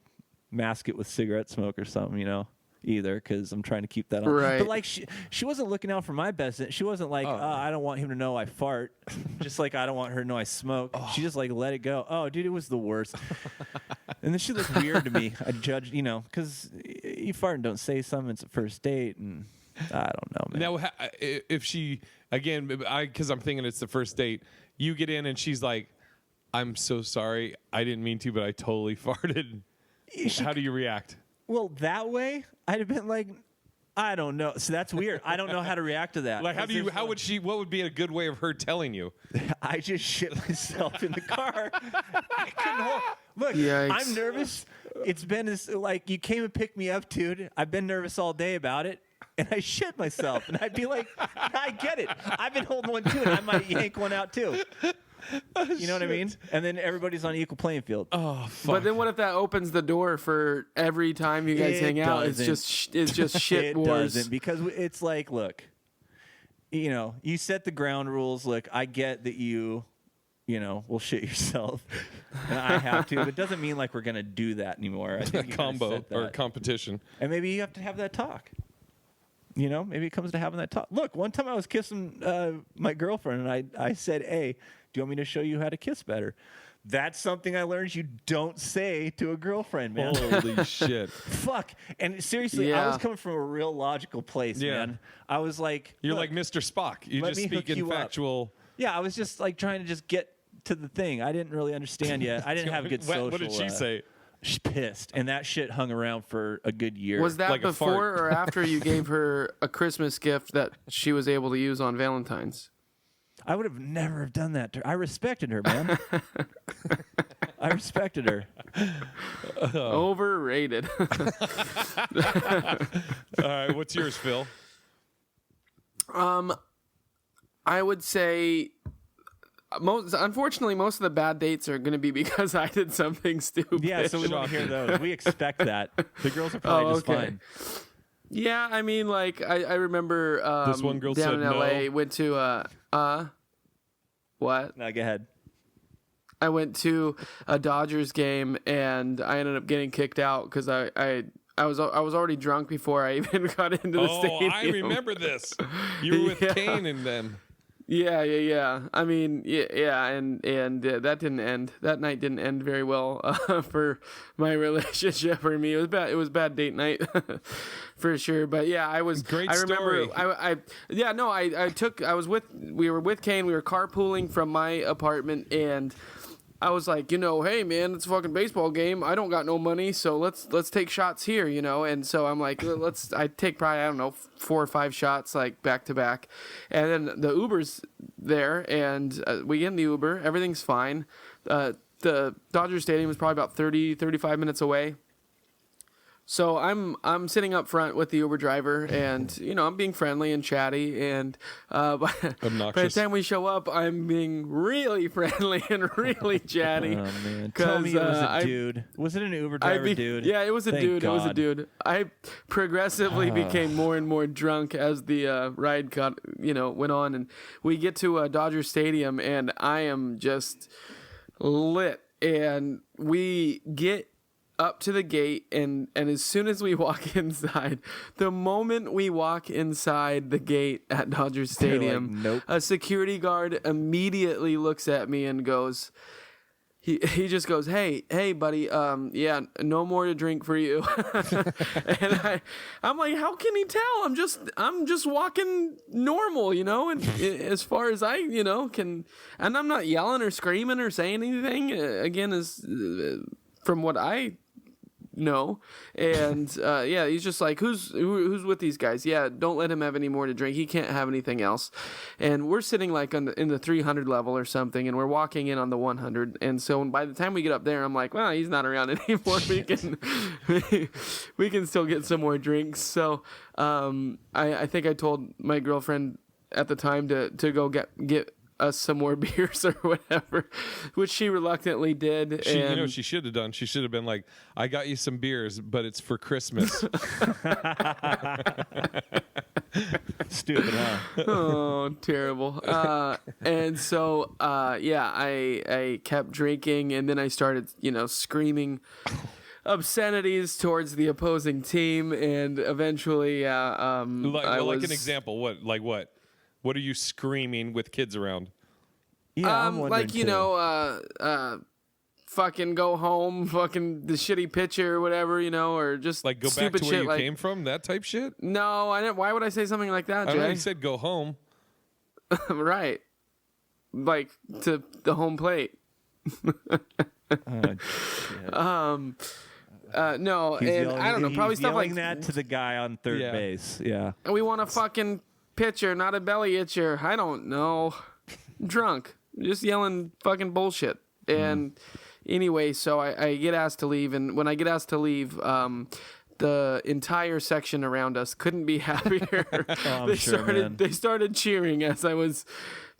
mask it with cigarette smoke or something, either, because I'm trying to keep that on. Right. But like she wasn't looking out for my best. She wasn't like, I don't want him to know I fart, just like I don't want her to know I smoke. She just like let it go. Oh, dude, it was the worst. And then she looked weird to me. I judged, because you fart and don't say something. It's a first date, and I don't know, man. Now, if she again, because I'm thinking it's the first date, you get in and she's like, "I'm so sorry, I didn't mean to, but I totally farted." How do you react? Well, that way, I'd have been like, I don't know. So that's weird. I don't know how to react to that. Like, what would be a good way of her telling you? I just shit myself in the car. I couldn't hold. Look, Yikes. I'm nervous. It's been like, you came and picked me up, dude. I've been nervous all day about it. And I shit myself. And I'd be like, I get it. I've been holding one too, and I might yank one out too. You know what I mean? And then everybody's on an equal playing field. Oh, fuck. But then what if that opens the door for every time you guys hang out? It's just shit It wars. doesn't, because it's like, look, you set the ground rules. Look, I get that you will shit yourself, and I have to. But it doesn't mean like we're gonna do that anymore. I think you gotta Combo set that. or competition. And maybe you have to have that talk. Maybe it comes to having that talk. Look, one time I was kissing my girlfriend, and I said, "Hey, do you want me to show you how to kiss better?" That's something I learned you don't say to a girlfriend, man. Holy shit. Fuck. And seriously, I was coming from a real logical place, man. I was like, You're like Mr. Spock. You let just me speak hook in you up. factual. Yeah, I was just like trying to just get to the thing. I didn't really understand yet. I didn't have good social. What did she say? She's pissed, and that shit hung around for a good year. Was that Like a before fart. or after you gave her a Christmas gift that she was able to use on Valentine's? I would have never have done that to her. I respected her, man. I respected her. Overrated. All right, what's yours, Phil? I would say unfortunately most of the bad dates are going to be because I did something stupid. Yeah, so we want to hear those. We expect that. The girls are probably just fine. Yeah, I mean, like I remember This one girl down said in LA no. went to what? No, go ahead. I went to a Dodgers game and I ended up getting kicked out because I was already drunk before I even got into the stadium. I remember this. You were with Kane and them. Yeah. I mean, yeah, and that didn't end. That night didn't end very well for my relationship for me. It was bad. It was bad date night for sure. But yeah, I was. Great I remember. story. We were with Kane. We were carpooling from my apartment, and I was like, hey man, it's a fucking baseball game. I don't got no money, so let's take shots here, And so I'm like, I take probably, I don't know, 4 or 5 shots like back to back, and then the Uber's there, and we get in the Uber, everything's fine. The Dodger Stadium is probably about 35 minutes away. So I'm sitting up front with the Uber driver, and I'm being friendly and chatty, and by the time we show up, I'm being really friendly and really chatty. Oh man, tell me it was a dude. Was it an Uber driver, dude? Yeah, it was a Thank dude. God. It was a dude. I progressively became more and more drunk as the ride went on, and we get to Dodger Stadium, and I am just lit, and we get up to the gate, and as soon as we walk inside, the moment we walk inside the gate at Dodger Stadium, like, nope. A security guard immediately looks at me and goes, he just goes, hey buddy, yeah, no more to drink for you. And I'm like, how can he tell? I'm just walking normal, and as far as I can, and I'm not yelling or screaming or saying anything, again, is from what I know. And yeah, he's just like, who's with these guys? Yeah, don't let him have any more to drink. He can't have anything else. And we're sitting like in the 300 level or something, and we're walking in on the 100. And so by the time we get up there, I'm like, well, he's not around anymore. We can still get some more drinks. So I think I told my girlfriend at the time to go get us some more beers or whatever, which she reluctantly did. You and know what she should have done? She should have been like, I got you some beers, but it's for Christmas. Stupid, huh? Oh, terrible. And so, I kept drinking, and then I started, screaming obscenities towards the opposing team, and eventually, like an example. What? What are you screaming with kids around? Yeah, I'm wondering too. Fucking go home, fucking the shitty pitcher or whatever, or just Like go back stupid to where shit you like, came from? That type shit? No, I didn't. Why would I say something like that, I Jay? already said go home. Right. Like to the home plate. No, He's and yelling- I don't know, probably he's stuff like yelling that to the guy on third Yeah. base. Yeah. we want a fucking pitcher, not a belly itcher. I don't know. Drunk. Just yelling fucking bullshit. And anyway, so I get asked to leave, and when I get asked to leave, the entire section around us couldn't be happier. I'm sure, man. They started cheering as I was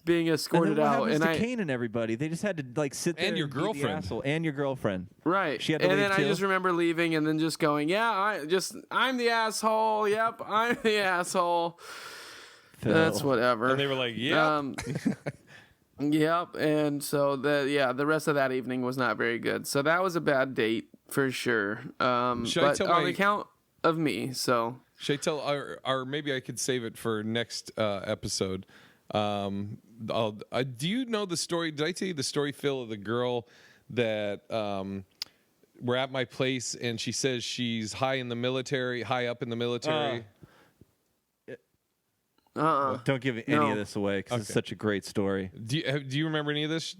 being escorted and then what out, happens and to Kane and everybody? They just had to like sit there And your be the girlfriend. asshole. And your girlfriend. right. She had to and leave then too? I just remember leaving, and then just going, I'm the asshole. Yep, I'm the asshole. That's Phil. whatever. And they were like, yeah. Yep, and so the rest of that evening was not very good. So that was a bad date for sure. Should I But tell on my- account of me, so Should I tell, or maybe I could save it for next episode. Do you know the story? Did I tell you the story, Phil, of the girl that we're at my place and she says she's high up in the military? Don't give any No. of this away because it's such a great story. Do you remember any of this,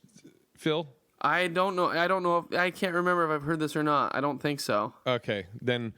Phil? I don't know. I don't know if I can't remember if I've heard this or not. I don't think so. Okay, then.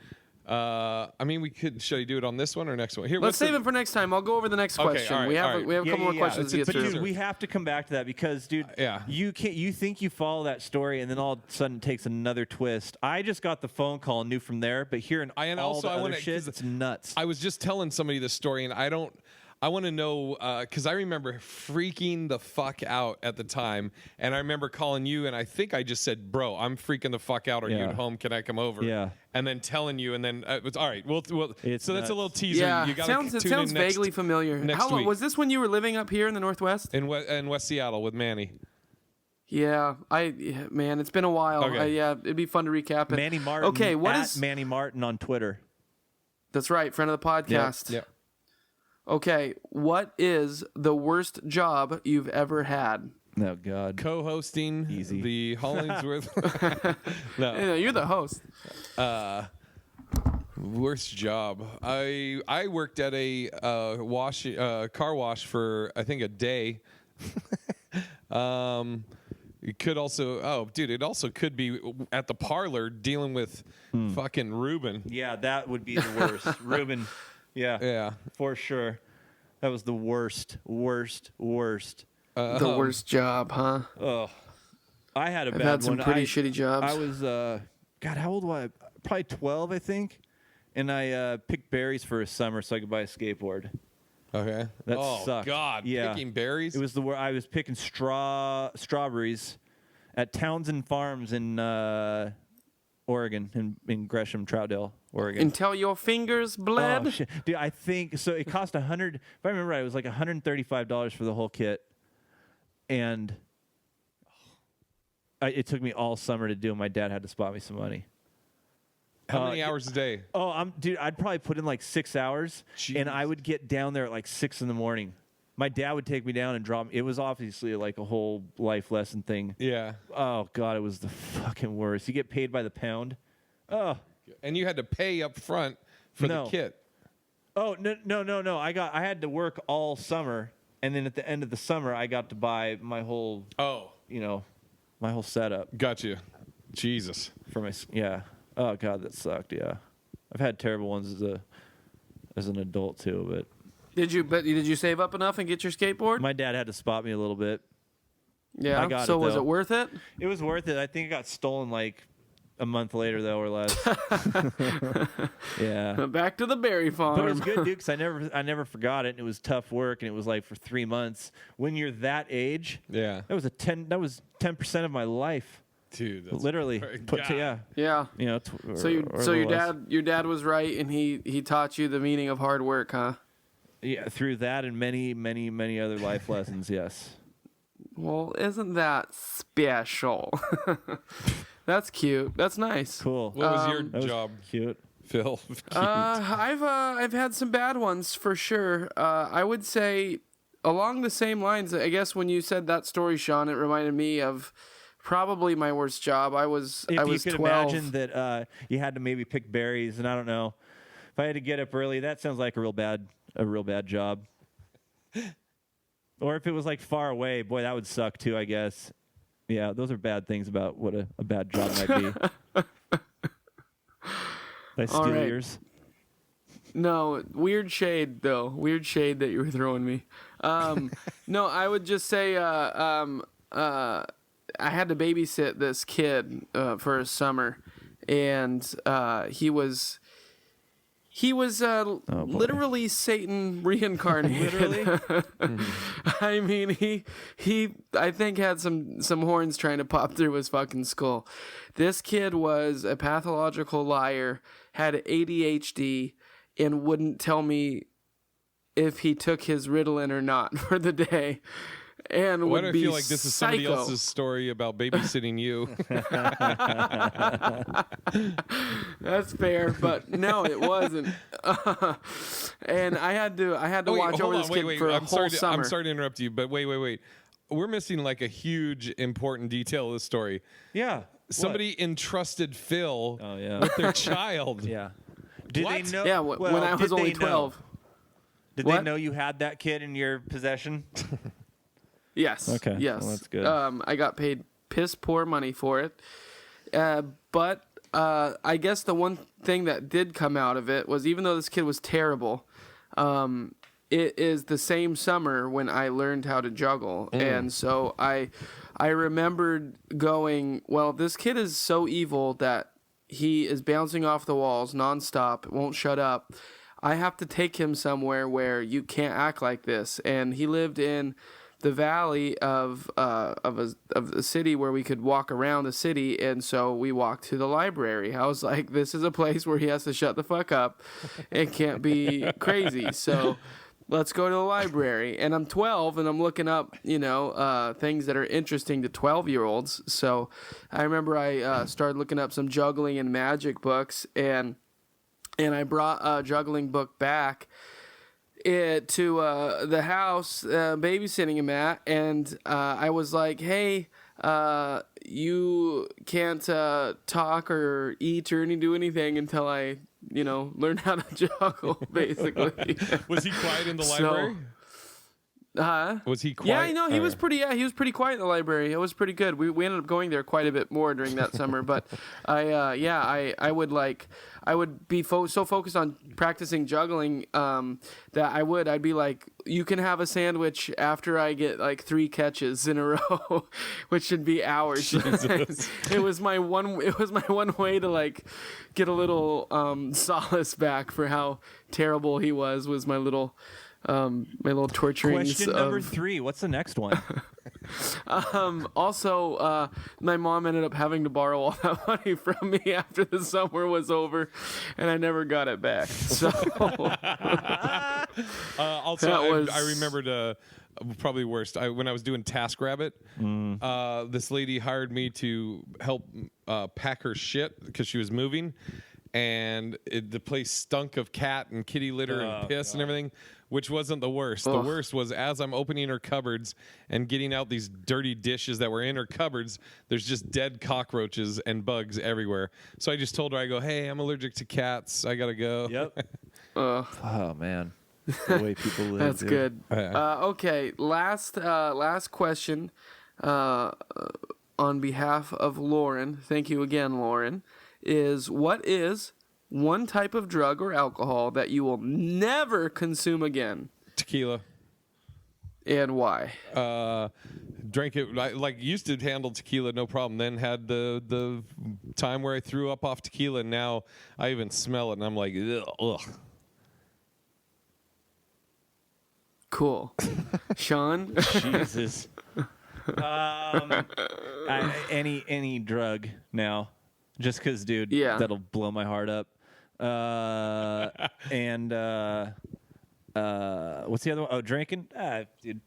We could. Should I do it on this one or next one? Here, Let's save it for next time. I'll go over the next Okay, question. all right, we have all right. we have a couple more questions to get But through. dude, we have to come back to that because, dude, Yeah. you can't. You think you follow that story, and then all of a sudden it takes another twist. I just got the phone call and knew from there, but hearing And all also the I other wanna- shit, 'cause it's nuts. I was just telling somebody this story, and I want to know because I remember freaking the fuck out at the time, and I remember calling you, and I think I just said, "Bro, I'm freaking the fuck out. Are you Yeah. at home? Can I come over?" Yeah. And then telling you, and then it was all right. Well, It's so that's nuts. a little teaser. Yeah, You it gotta sounds tune in vaguely familiar. next How long week. was this when you were living up here in the Northwest? in West Seattle with Manny. Yeah, man, it's been a while. Okay. It'd be fun to recap it. Manny Martin. Okay, what at is? Manny Martin on Twitter? That's right, friend of the podcast. Yeah. Okay, what is the worst job you've ever had? Oh God. Co-hosting Easy. the Hollingsworth. No. You're the host. Worst job. I worked at a car wash for I think a day. It could also it also could be at the parlor dealing with fucking Ruben. Yeah, that would be the worst. Ruben. Yeah. Yeah. For sure. That was the worst. The worst job, huh? Oh, I had a I've bad had some one. pretty shitty jobs. I was, God, how old was I? Probably 12, I think. And I picked berries for a summer so I could buy a skateboard. Okay. That oh sucked. God. Yeah. Picking berries. It was I was picking strawberries at Townsend Farms in Oregon, in Gresham, Troutdale, Oregon. Until your fingers bled. Oh, shit. Dude, I think so. It cost if I remember right, it was like $135 for the whole kit, and it took me all summer to do. My dad had to spot me some money. How many hours a day? Oh, dude, I'd probably put in like 6 hours, and I would get down there at like 6 a.m. My dad would take me down and drop me. It was obviously like a whole life lesson thing. Yeah. Oh God, it was the fucking worst. You get paid by the pound. Oh. And you had to pay up front for No. the kit. Oh no! I had to work all summer, and then at the end of the summer, I got to buy my whole, Oh. my whole setup Got you. Jesus. for my. Yeah. Oh God, that sucked. Yeah, I've had terrible ones as an adult too, but Did you save up enough and get your skateboard? my dad had to spot me a little bit. Yeah. I got so it, was though. it worth it? It was worth it. I think it got stolen like a month later though, or less. Yeah. Back to the berry farm. But it was good, dude, because I never forgot it. And it was tough work, and it was like for 3 months. When you're that age, Yeah. that was 10% of my life. Dude, that's Literally. Yeah. Yeah. You know. So your dad was right, and he taught you the meaning of hard work, huh? Yeah, through that and many, many, many other life lessons. Yes. Well, isn't that special? That's cute. That's nice. Cool. What was your That was job, Cute. Phil? I've had some bad ones for sure. I would say along the same lines. I guess when you said that story, Sean, it reminded me of probably my worst job. I was If you could 12. imagine that you had to maybe pick berries, and I don't know, if I had to get up early, that sounds like a real bad job. Or if it was like far away, boy, that would suck too, I guess. Yeah, those are bad things about what a bad job might be. Did I steal right. yours? No, weird shade though. Weird shade that you were throwing me. No, I would just say I had to babysit this kid for a summer, and he was literally Satan reincarnated. Literally? I mean, he I think had some horns trying to pop through his fucking skull. This kid was a pathological liar, had ADHD, and wouldn't tell me if he took his Ritalin or not for the day. And Why would do I be feel like this is somebody psycho. else's story about babysitting you? That's fair, but no, it wasn't. And I had to watch over this kid for a whole summer. I'm sorry to interrupt you, but wait. We're missing like a huge important detail of the story. Yeah. Somebody entrusted Phil Oh, yeah. with their child. Yeah. Did What? they know? Yeah, well, when I was did only they 12. know? Did What? they know you had that kid in your possession? Yes. Okay, Yes. well, that's good. I got paid piss poor money for it. But I guess the one thing that did come out of it was, even though this kid was terrible, it is the same summer when I learned how to juggle. And so I remembered going, well, this kid is so evil that he is bouncing off the walls nonstop, won't shut up. I have to take him somewhere where you can't act like this. And he lived in the valley of a city where we could walk around the city, and so we walked to the library. I was like, this is a place where he has to shut the fuck up and can't be crazy. So let's go to the library. And I'm 12, and I'm looking up, things that are interesting to 12-year-olds. So I remember I started looking up some juggling and magic books, and I brought a juggling book back to the house, babysitting him at, and I was like, hey, you can't talk or eat or do anything until I, learn how to juggle, basically. Was he quiet in the So- library? Was he quiet? Yeah, he was pretty. Yeah, he was pretty quiet in the library. It was pretty good. We ended up going there quite a bit more during that summer. But I would be so focused on practicing juggling that I'd be like, you can have a sandwich after I get like 3 catches in a row, which should be hours. It was my one way to like get a little solace back for how terrible he was my little torturings. Question number 3. What's the next one? Also, my mom ended up having to borrow all that money from me after the summer was over, and I never got it back. So Also, That I remembered probably worst. When I was doing TaskRabbit, this lady hired me to help pack her shit because she was moving, and the place stunk of cat and kitty litter and piss and everything, which wasn't the worst. The worst was as I'm opening her cupboards and getting out these dirty dishes that were in her cupboards, there's just dead cockroaches and bugs everywhere. So I just told her, I go, hey, I'm allergic to cats. I got to go. Yep. Oh, man. The way people live. that's dude. good. Okay, last question on behalf of Lauren. Thank you again, Lauren. Is what is one type of drug or alcohol that you will never consume again, Tequila. and why? drank it like used to handle tequila no problem. Then had the time where I threw up off tequila. And now I even smell it, and I'm like, ugh. Cool. Sean? Jesus. Any drug now, just because, dude, that'll blow my heart up. And what's the other one? Oh, drinking? Dude.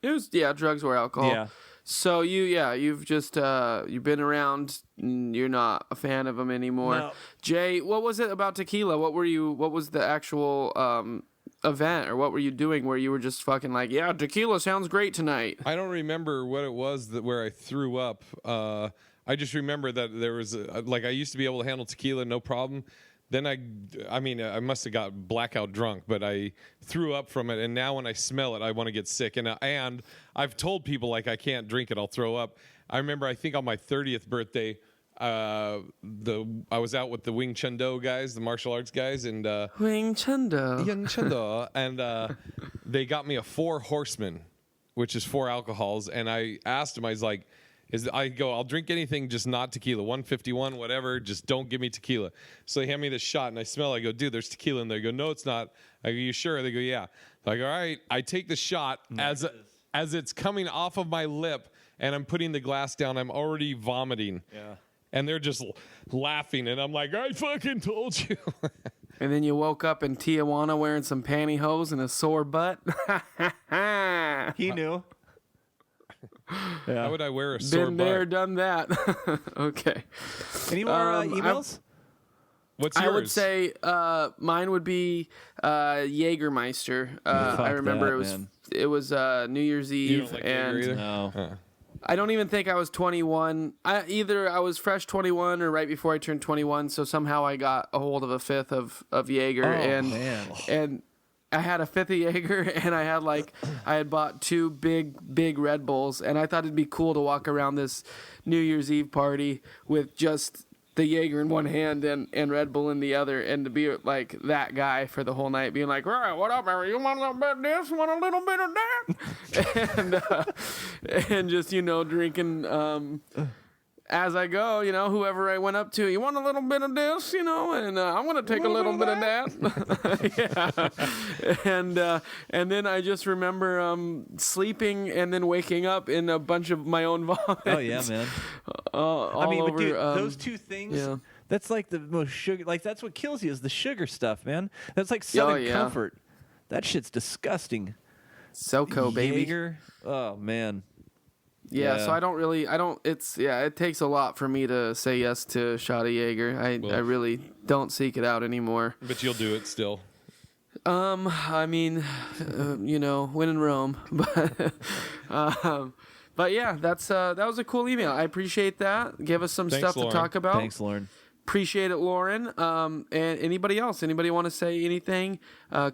It was, drugs or alcohol. Yeah. So you've just you've been around. You're not a fan of them anymore. No. Jay, what was it about tequila? What was the actual event, or what were you doing where you were just fucking like, yeah, tequila sounds great tonight? I don't remember what it was where I threw up. I just remember that there was I used to be able to handle tequila no problem. Then I must have got blackout drunk, but I threw up from it, and now when I smell it, I want to get sick. And I've told people like I can't drink it, I'll throw up. I remember I think on my 30th birthday, I was out with the Wing Chun Do guys, the martial arts guys, and Wing Chun Do. Wing Chun Do, and they got me a 4 Horseman, which is 4 alcohols, and I asked them, I was like, I'll drink anything, just not tequila. 151, whatever, just don't give me tequila. So they hand me this shot, and I smell it. I go, dude, there's tequila in there. They go, no, it's not. I go, you sure? They go, yeah. I'm like, all right. I take the shot as it's coming off of my lip, and I'm putting the glass down. I'm already vomiting. Yeah. And they're just laughing, and I'm like, I fucking told you. And then you woke up in Tijuana wearing some pantyhose and a sore butt. He knew. How would I wear a sore Been butt? there, done that. Okay. Any more emails? What's yours? I would say mine would be Jägermeister. I remember it was New Year's Eve, You don't like and Jaeger either? No. I don't even think I was 21. Either I was fresh 21 or right before I turned 21. So somehow I got a hold of a fifth of Jaeger, and I had a fifth of Jaeger, and I had bought 2 big Red Bulls, and I thought it'd be cool to walk around this New Year's Eve party with just the Jaeger in one hand and Red Bull in the other, and to be like that guy for the whole night, being like, all right, what up, Mary? You want a little bit of this? Want a little bit of that? and just, drinking as I go, whoever I went up to, you want a little bit of this, and I'm going to take a little bit of that. Yeah. And then I just remember sleeping and then waking up in a bunch of my own vomit. Oh, yeah, man. But dude, those 2 things, that's like the most sugar. Like, that's what kills you is the sugar stuff, man. That's like Southern Comfort. That shit's disgusting. SoCo, baby. Jaeger. Oh, man. Yeah, so it takes a lot for me to say yes to a shot of Jaeger. I really don't seek it out anymore. But you'll do it still. When in Rome. But yeah, that was a cool email. I appreciate that. Give us some stuff Lauren. to talk about. Thanks, Lauren. Appreciate it, Lauren. And anybody else? Anybody want to say anything?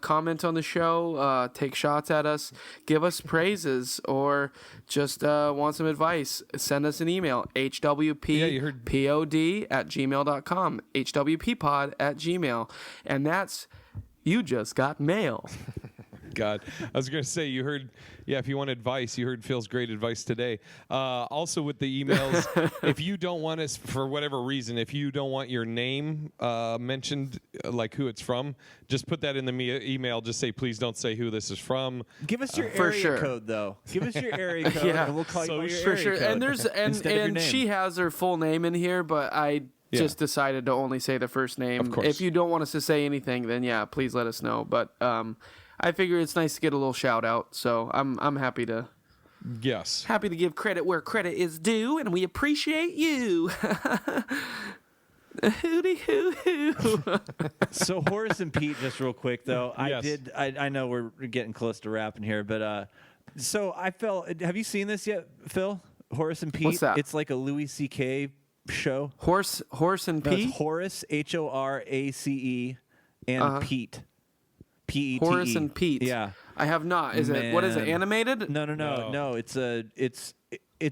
Comment on the show. Take shots at us. Give us praises, or just want some advice. Send us an email. hwppod@gmail.com. hwppod@gmail. And that's you just got mail. God, I was going to say, you heard, if you want advice, you heard Phil's great advice today. Also with the emails, if you don't want us, for whatever reason, if you don't want your name mentioned, like who it's from, just put that in the email. Just say, please don't say who this is from. Give us your area code, though. Give us your area code, and we'll call you by your area code. And there's and she has her full name in here, but I just decided to only say the first name. Of course. If you don't want us to say anything, then please let us know. But I figure it's nice to get a little shout out, so I'm happy to give credit where credit is due, and we appreciate you. Hooty hoo hoo. So Horace and Pete, just real quick though, Yes. I know we're getting close to wrapping here, but so I felt. Have you seen this yet, Phil? Horace and Pete. What's that? It's like a Louis C.K. show. Horse and No, Pete. it's Horace, Horace, and Pete. P-E-T-E. Horace and Pete. Yeah. I have not. What is it? Animated? No. It's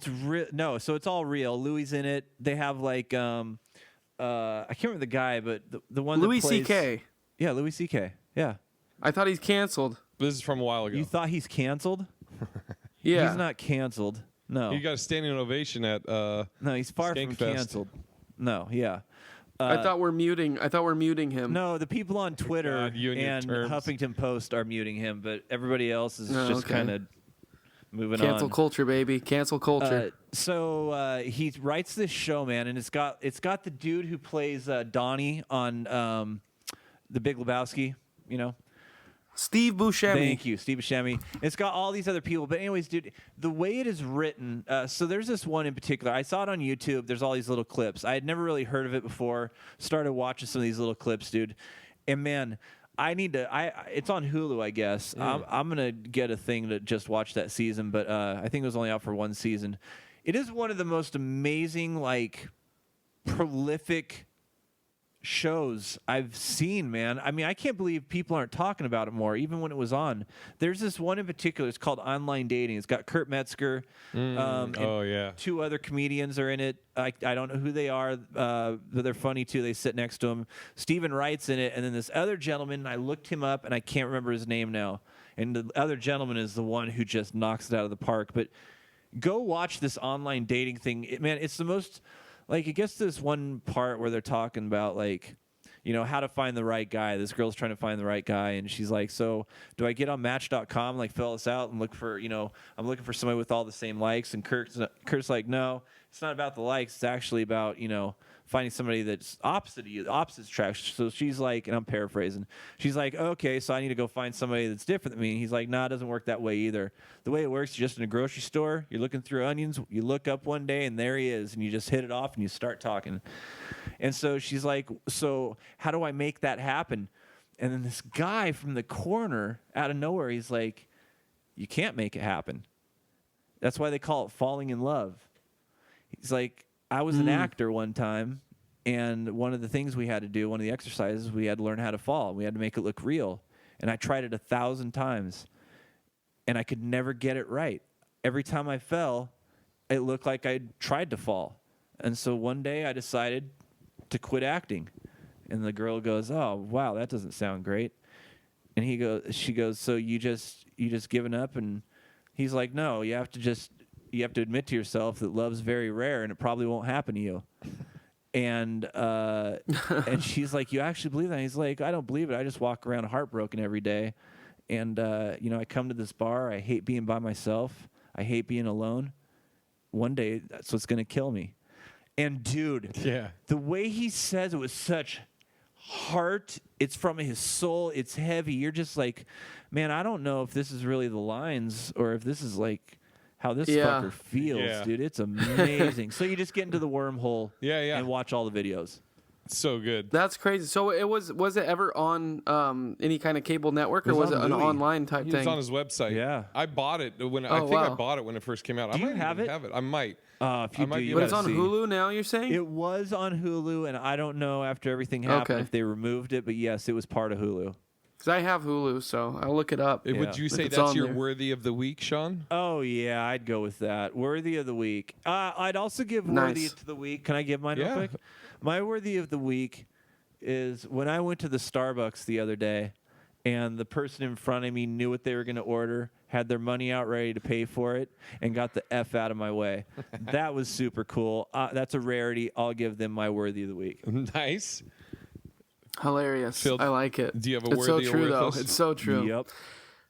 real. No, so it's all real. Louis in it. They have like I can't remember the guy, but the one Louis that plays, C.K. Yeah, Louis C.K. Yeah. I thought he's canceled. This is from a while ago. You thought he's canceled? Yeah. He's not canceled. No. You got a standing ovation at. No, he's far from Skankfest. canceled. No, yeah. I thought we're muting him. No, the people on Twitter God, you and your and terms. Huffington Post are muting him, but everybody else is just okay. kind of moving Cancel on. culture, baby. Cancel culture. So he writes this show, man, and it's got the dude who plays Donnie on The Big Lebowski, you know. Steve Buscemi. Thank you, Steve Buscemi. It's got all these other people, but anyways, dude, the way it is written. So there's this one in particular. I saw it on YouTube. There's all these little clips. I had never really heard of it before. Started watching some of these little clips, dude, and man, I need to. It's on Hulu, I guess. I'm gonna get a thing to just watch that season, but I think it was only out for one season. It is one of the most amazing, like, prolific shows I've seen, man. I mean, I can't believe people aren't talking about it more, even when it was on. There's this one in particular. It's called Online Dating. It's got Kurt Metzger. And yeah. 2 other comedians are in it. I don't know who they are, but they're funny too. They sit next to him. Stephen Wright's in it, and then this other gentleman. I looked him up, and I can't remember his name now. And the other gentleman is the one who just knocks it out of the park. But go watch this online dating thing, man. It's the most. Like, it gets to this one part where they're talking about, like, you know, how to find the right guy. This girl's trying to find the right guy, and she's like, so do I get on Match.com, like, fill this out and look for, you know, I'm looking for somebody with all the same likes? And Kurt's like, no, it's not about the likes. It's actually about, you know, finding somebody that's opposite of you, opposite attraction. So she's like, and I'm paraphrasing, she's like, okay, so I need to go find somebody that's different than me. And he's like, nah, it doesn't work that way either. The way it works, you're just in a grocery store, you're looking through onions, you look up one day, and there he is, and you just hit it off, and you start talking. And so she's like, so how do I make that happen? And then this guy from the corner, out of nowhere, he's like, you can't make it happen. That's why they call it falling in love. He's like, I was an actor one time, and one of the things we had to do, one of the exercises, we had to learn how to fall. We had to make it look real. And I tried it 1,000 times, and I could never get it right. Every time I fell, it looked like I tried to fall. And so one day I decided to quit acting. And the girl goes, oh, wow, that doesn't sound great. And she goes, so you just given up? And he's like, no, you have to admit to yourself that love's very rare and it probably won't happen to you. And and she's like, you actually believe that? And he's like, I don't believe it. I just walk around heartbroken every day. And, you know, I come to this bar. I hate being by myself. I hate being alone. One day, that's what's going to kill me. And, dude, Yeah. the way he says it with such heart, it's from his soul, it's heavy. You're just like, man, I don't know if this is really the lines or if this is, like, how this fucker feels, Yeah. dude. It's amazing. So you just get into the wormhole Yeah. and watch all the videos. So good. That's crazy. So it was it ever on any kind of cable network, or It was was it on an Louis. online type He thing? was on his website. Yeah. I bought it when I Oh, think I wow. bought it when it first came out. Do I you might have even it? have it. I might. If you I might do, be you But able it's to on see. Hulu now, you're saying? It was on Hulu, and I don't know after everything happened Okay. if they removed it, but yes, it was part of Hulu. Because I have Hulu, so I'll look it up. Would you If say it's that's on your there. worthy of the week, Sean? Oh, yeah, I'd go with that. Worthy of the week. I'd also give worthy Nice. to the week. Can I give mine real Yeah. quick? My worthy of the week is when I went to the Starbucks the other day, and the person in front of me knew what they were going to order, had their money out ready to pay for it, and got the F out of my way. That was super cool. That's a rarity. I'll give them my worthy of the week. Nice. Hilarious. Phil, I like it. do you have a It's so worthy or true, though. worthless? It's so true. Yep.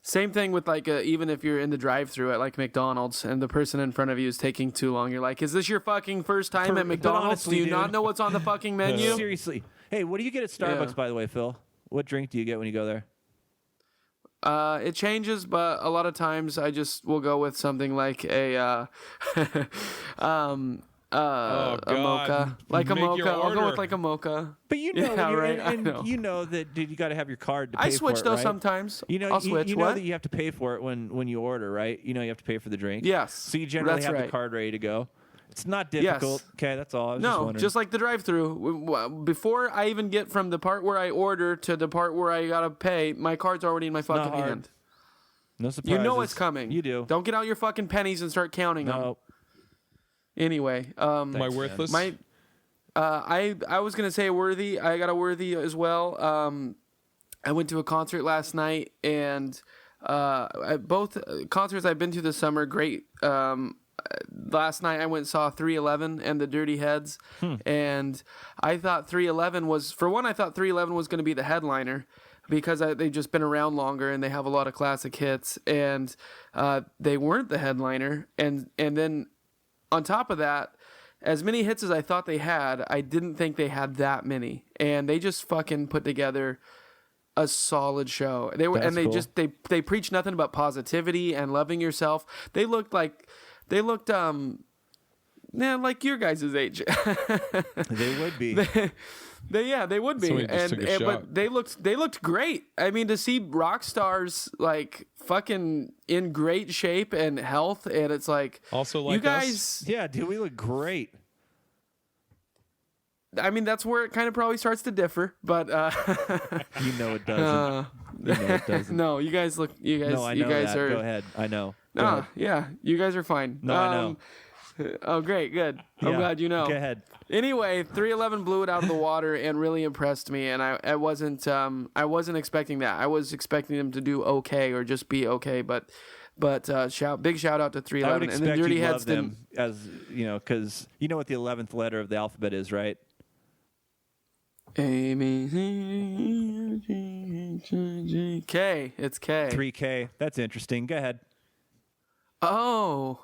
Same thing with like even if you're in the drive-thru at like McDonald's and the person in front of you is taking too long, you're like, "Is this your fucking first time But at McDonald's? honestly, Do you dude- not know what's on the fucking menu?" Seriously. Hey, what do you get at Starbucks, Yeah. by the way, Phil? What drink do you get when you go there? It changes, but a lot of times I just will go with something like a God. mocha, like a Make your mocha. I'll go order. with like a mocha. But you know, Yeah, when you're- right, I and know. you know that, dude, you got to have your card to pay I switch for it, though right? sometimes. You know, I'll switch. You know what? that you have to pay for it when you order, right? You know you have to pay for the drink. Yes, So you generally that's have right. the card ready to go. It's not difficult. Okay, that's all. I was just No, wondering. just like the drive-through. Before I even get from the part where I order to the part where I gotta pay, my card's already in my fucking hard. hand. no surprises. You know it's coming. You do. Don't get out your fucking pennies and start counting them. No. Anyway, My worthless? I was gonna say worthy. I got a worthy as well. I went to a concert last night, and both concerts I've been to this summer, great. Last night I went and saw 311 and the Dirty Heads, and I thought 311 was, for one, I thought 311 was going to be the headliner because they've just been around longer and they have a lot of classic hits, and they weren't the headliner. And then on top of that, as many hits as I thought they had, I didn't think they had that many, and they just fucking put together a solid show. They were, That's and they cool. just they preached nothing but positivity and loving yourself. They looked like like your guys' age. They would be. They would be. Somebody just took a shot. But they looked great. I mean, to see rock stars like fucking in great shape and health, and it's like Also like you guys. us. Yeah, dude, we look great. I mean, that's where it kind of probably starts to differ, but You know it doesn't. You know it doesn't. no, you guys look. You guys. No, I you know guys that. are. Go ahead. I know. Go Ah, ahead. yeah, you guys are fine. No, I know. Oh, great, good. I'm Yeah, glad you know. Go ahead. Anyway, 311 blew it out of the water and really impressed me, and I wasn't expecting that. I was expecting them to do okay or just be okay, but big shout out to I 311 would and the expect Dirty you Heads love them as because you know what the 11th letter of the alphabet is, right? K. It's K. 3K. That's interesting. Go ahead. Oh.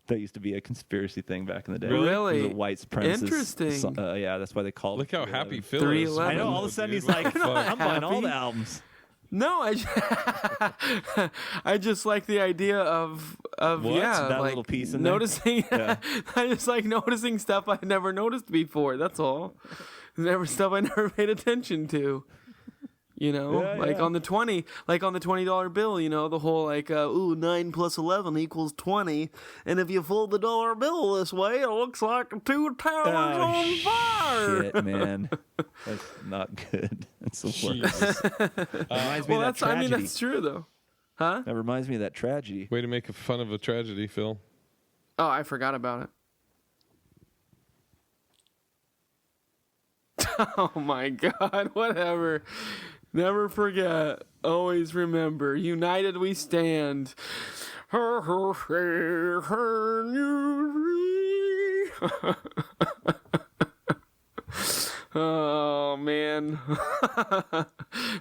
That used to be a conspiracy thing back in the day. Really? It was a white supremacist. Interesting. Yeah, that's why they called Look it. how happy 311. Phil is. 311. I know. All of a sudden he's like, Fuck. I'm buying all Happy? the albums. No, I just like the idea of What? yeah, That like little piece in there? noticing. Yeah. I just like noticing stuff I never noticed before. That's all. Stuff I never paid attention to. You know, Yeah, like yeah. on the $20 bill, you know, the whole like, 9 plus 11 equals 20. And if you fold the dollar bill this way, it looks like two towers on fire. Shit, man. That's not good. That's the worst. That reminds me Well, of that tragedy. that's true though. Huh? That reminds me of that tragedy. Way to make fun of a tragedy, Phil. Oh, I forgot about it. Oh my God, whatever. Never forget. Always remember. United we stand. Oh man.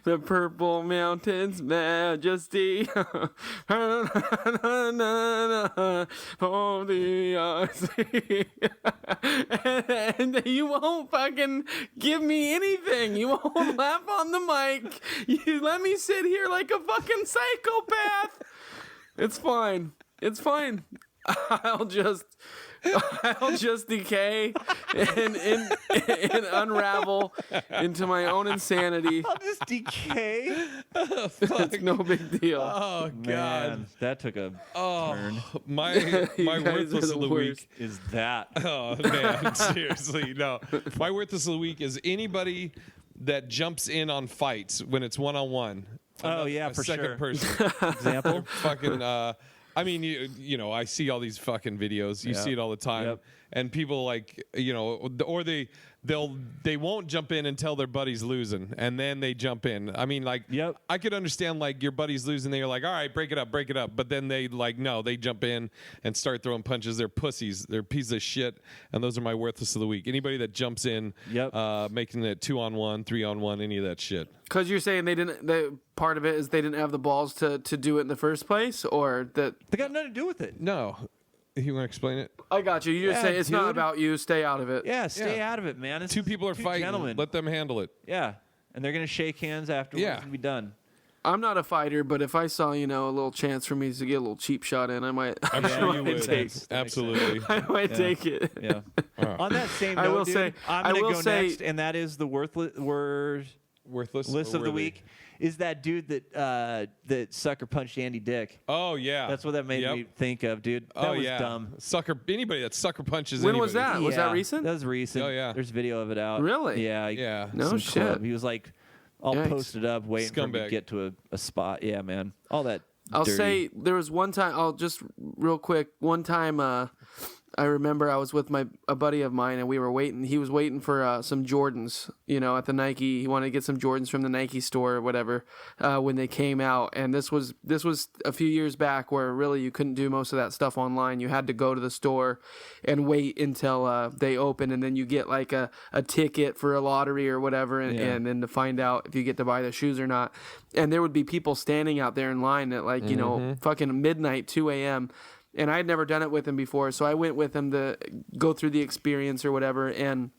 The Purple Mountains majesty. Oh, the sea. And you won't fucking give me anything. You won't laugh on the mic. You let me sit here like a fucking psychopath. It's fine. It's fine. I'll just decay and unravel into my own insanity. I'll just decay. It's no big deal. Oh God. Man, that took a turn. My You guys worthless are of the the week. worst. Is that? Oh man, seriously, no. My worthless of the week is anybody that jumps in on fights when it's one-on-one. Oh, yeah, a for second sure. person. Example? Fucking. I mean, you know, I see all these fucking videos. You Yep. see it all the time, Yep. and people like, you know, or they won't jump in until their buddy's losing, and then they jump in. I mean, like, Yep. I could understand like your buddy's losing, they're like, all right, break it up, but then they like, no, they jump in and start throwing punches. They're pussies. They're pieces of shit, and those are my worthless of the week. Anybody that jumps in, Yep. making it 2-on-1, 3-on-1, any of that shit. Because you're saying part of it is they didn't have the balls to do it in the first place, or that They got nothing to do with it. No, you want to explain it? I got you. You just Yeah, say it's not dude. about you. Stay out of it. Yeah, stay Yeah. out of it, man. It's Two people are two fighting. Gentlemen. Let them handle it. Yeah, and they're gonna shake hands afterwards Yeah. and be done. I'm not a fighter, but if I saw a little chance for me to get a little cheap shot in, I might. I'm sure you might would. take. Absolutely. I might Yeah. take it. Yeah. On that same note, I will dude, say- I'm I gonna will go say- next, and that is the worthless Worthless list or of the worthy? week. Is that dude that sucker punched Andy Dick? Oh yeah, That's what that made Yep. me think of, dude. That Oh was yeah, dumb. Sucker. Anybody that sucker punches. When was anybody. that? Was that Yeah, recent? That was recent. Oh, yeah. There's video of it out. Really? Yeah. Yeah. No some shit. club. He was like all Yikes. posted up, waiting for him to Scumbag. get to a spot. Yeah, man. All that. I'll dirty. say there was one time. I'll just real quick. One time, I remember I was with a buddy of mine, and we were waiting. He was waiting for some Jordans, at the Nike. He wanted to get some Jordans from the Nike store or whatever when they came out. And this was a few years back where really you couldn't do most of that stuff online. You had to go to the store and wait until they open, and then you get like a ticket for a lottery or whatever, and then to find out if you get to buy the shoes or not. And there would be people standing out there in line at like fucking midnight, 2 a.m. And I had never done it with him before, so I went with him to go through the experience or whatever, and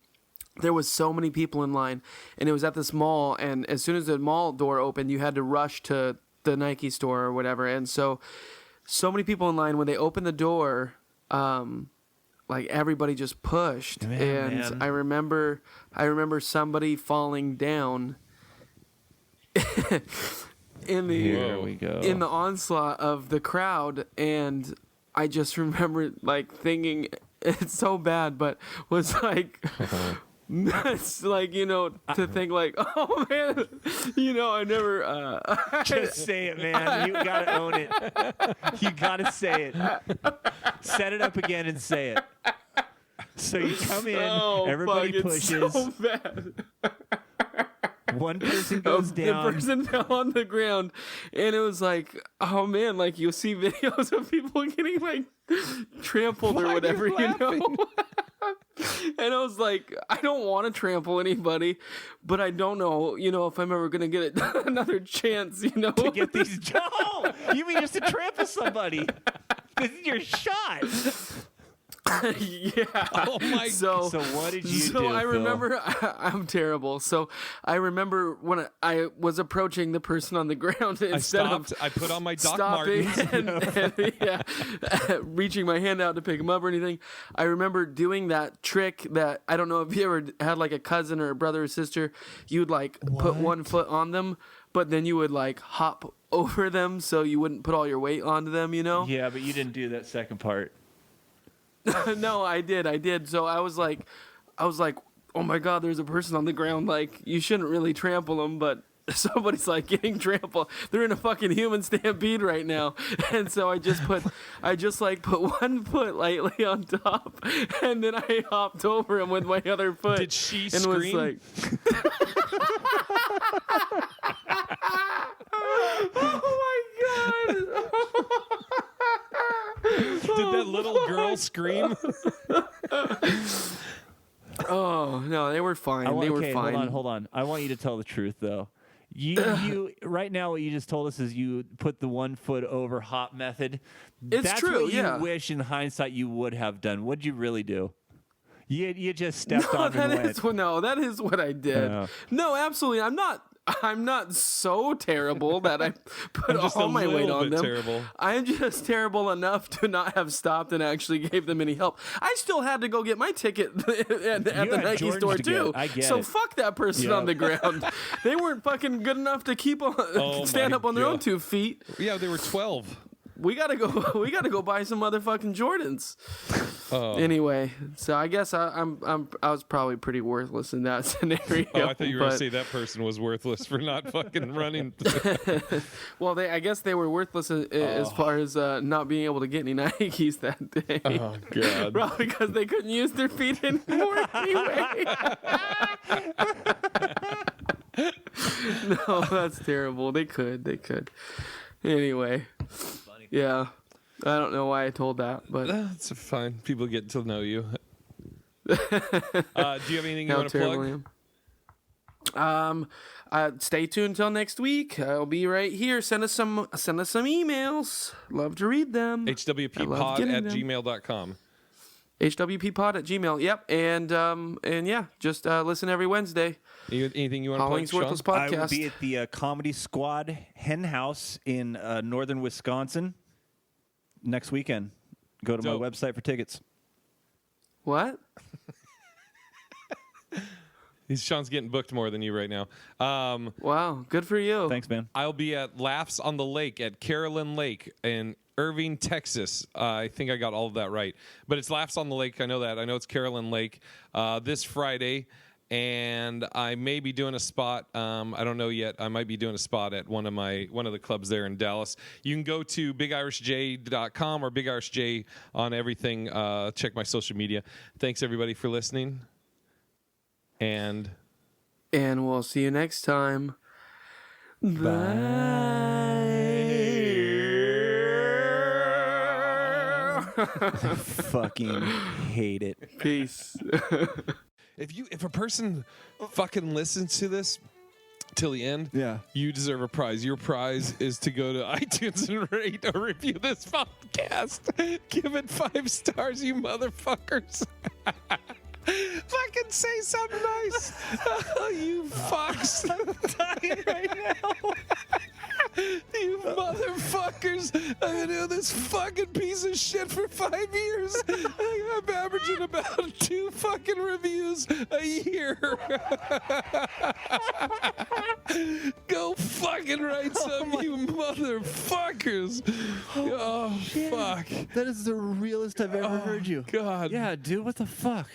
there was so many people in line, and it was at this mall, and as soon as the mall door opened, you had to rush to the Nike store or whatever, and so many people in line, when they opened the door, like everybody just pushed, man. I remember somebody falling down in the onslaught of the crowd, and I just remember like thinking it's so bad, but was like nuts, like to think like, oh man, I never just say it, man. You gotta own it. You gotta say it. Set it up again and say it. So you come in, everybody pushes. It's so bad. One person goes down. The person fell on the ground, and it was like, oh man, like you'll see videos of people getting like trampled or whatever, And I was like, I don't want to trample anybody, but I don't know, if I'm ever gonna get another chance, to get these. No, you mean just to trample somebody? This is your shot. Yeah. Oh my. So what did you do? So I remember, I'm terrible. So I remember when I was approaching the person on the ground, instead of I put on my Doc stopping Martens. and reaching my hand out to pick him up or anything. I remember doing that trick that I don't know if you ever had like a cousin or a brother or sister. You'd like put one foot on them, but then you would like hop over them so you wouldn't put all your weight onto them. Yeah, but you didn't do that second part. No, I did. So I was like, oh my God, there's a person on the ground. Like, you shouldn't really trample them, but somebody's like getting trampled. They're in a fucking human stampede right now. And so I just put one foot lightly on top, and then I hopped over him with my other foot. Did she and scream? Was like, oh my God. Did that little girl scream? Oh no, they were fine. They were fine. Hold on. I want you to tell the truth though. You right now, what you just told us is you put the 1 foot over hop method. It's true. What you wish in hindsight you would have done. What'd you really do? You just stepped on and went. No, that is what I did. No, absolutely. I'm not so terrible that I put all my weight on them. Terrible. I'm just terrible enough to not have stopped and actually gave them any help. I still had to go get my ticket at the Nike store too. I get so it. Fuck that person on the ground. They weren't fucking good enough to stand up on their own 2 feet. Yeah, they were 12. We gotta go buy some motherfucking Jordans. Anyway, so I guess I was probably pretty worthless in that scenario. Oh, I thought you were gonna say that person was worthless for not fucking running. Well, I guess they were worthless as far as not being able to get any Nikes that day. Oh God! Probably because they couldn't use their feet anymore anyway. No, that's terrible. They could. Anyway. Yeah, I don't know why I told that, but that's fine. People get to know you. Do you have anything you want to plug? Stay tuned till next week. I'll be right here. Send us some emails. Love to read them. hwppod@gmail.com. hwppod@gmail. Yep, and yeah, just listen every Wednesday. Anything you want to plug, HollingsWorthless Sean? podcast. I will be at the Comedy Squad Hen House in northern Wisconsin next weekend. Go to my website for tickets. What? Sean's getting booked more than you right now. Wow, good for you. Thanks, man. I'll be at Laughs on the Lake at Carolyn Lake in Irving, Texas. I think I got all of that right. But it's Laughs on the Lake. I know that. I know it's Carolyn Lake this Friday. And I may be doing a spot. I don't know yet. I might be doing a spot at one of the clubs there in Dallas. You can go to bigirishj.com or bigirishj on everything. Check my social media. Thanks everybody for listening. And we'll see you next time. I fucking hate it. Peace. If a person fucking listens to this till the end, Yeah. you deserve a prize. Your prize is to go to iTunes and rate or review this podcast. Give it 5 stars, you motherfuckers. Fucking say something nice. Oh, you fucks. I'm dying right now. You motherfuckers. I've been doing this fucking piece of shit for 5 years. I'm averaging about 2 fucking reviews a year. Go fucking write some, you motherfuckers. Oh, fuck. That is the realest I've ever heard you. God. Yeah, dude, what the fuck?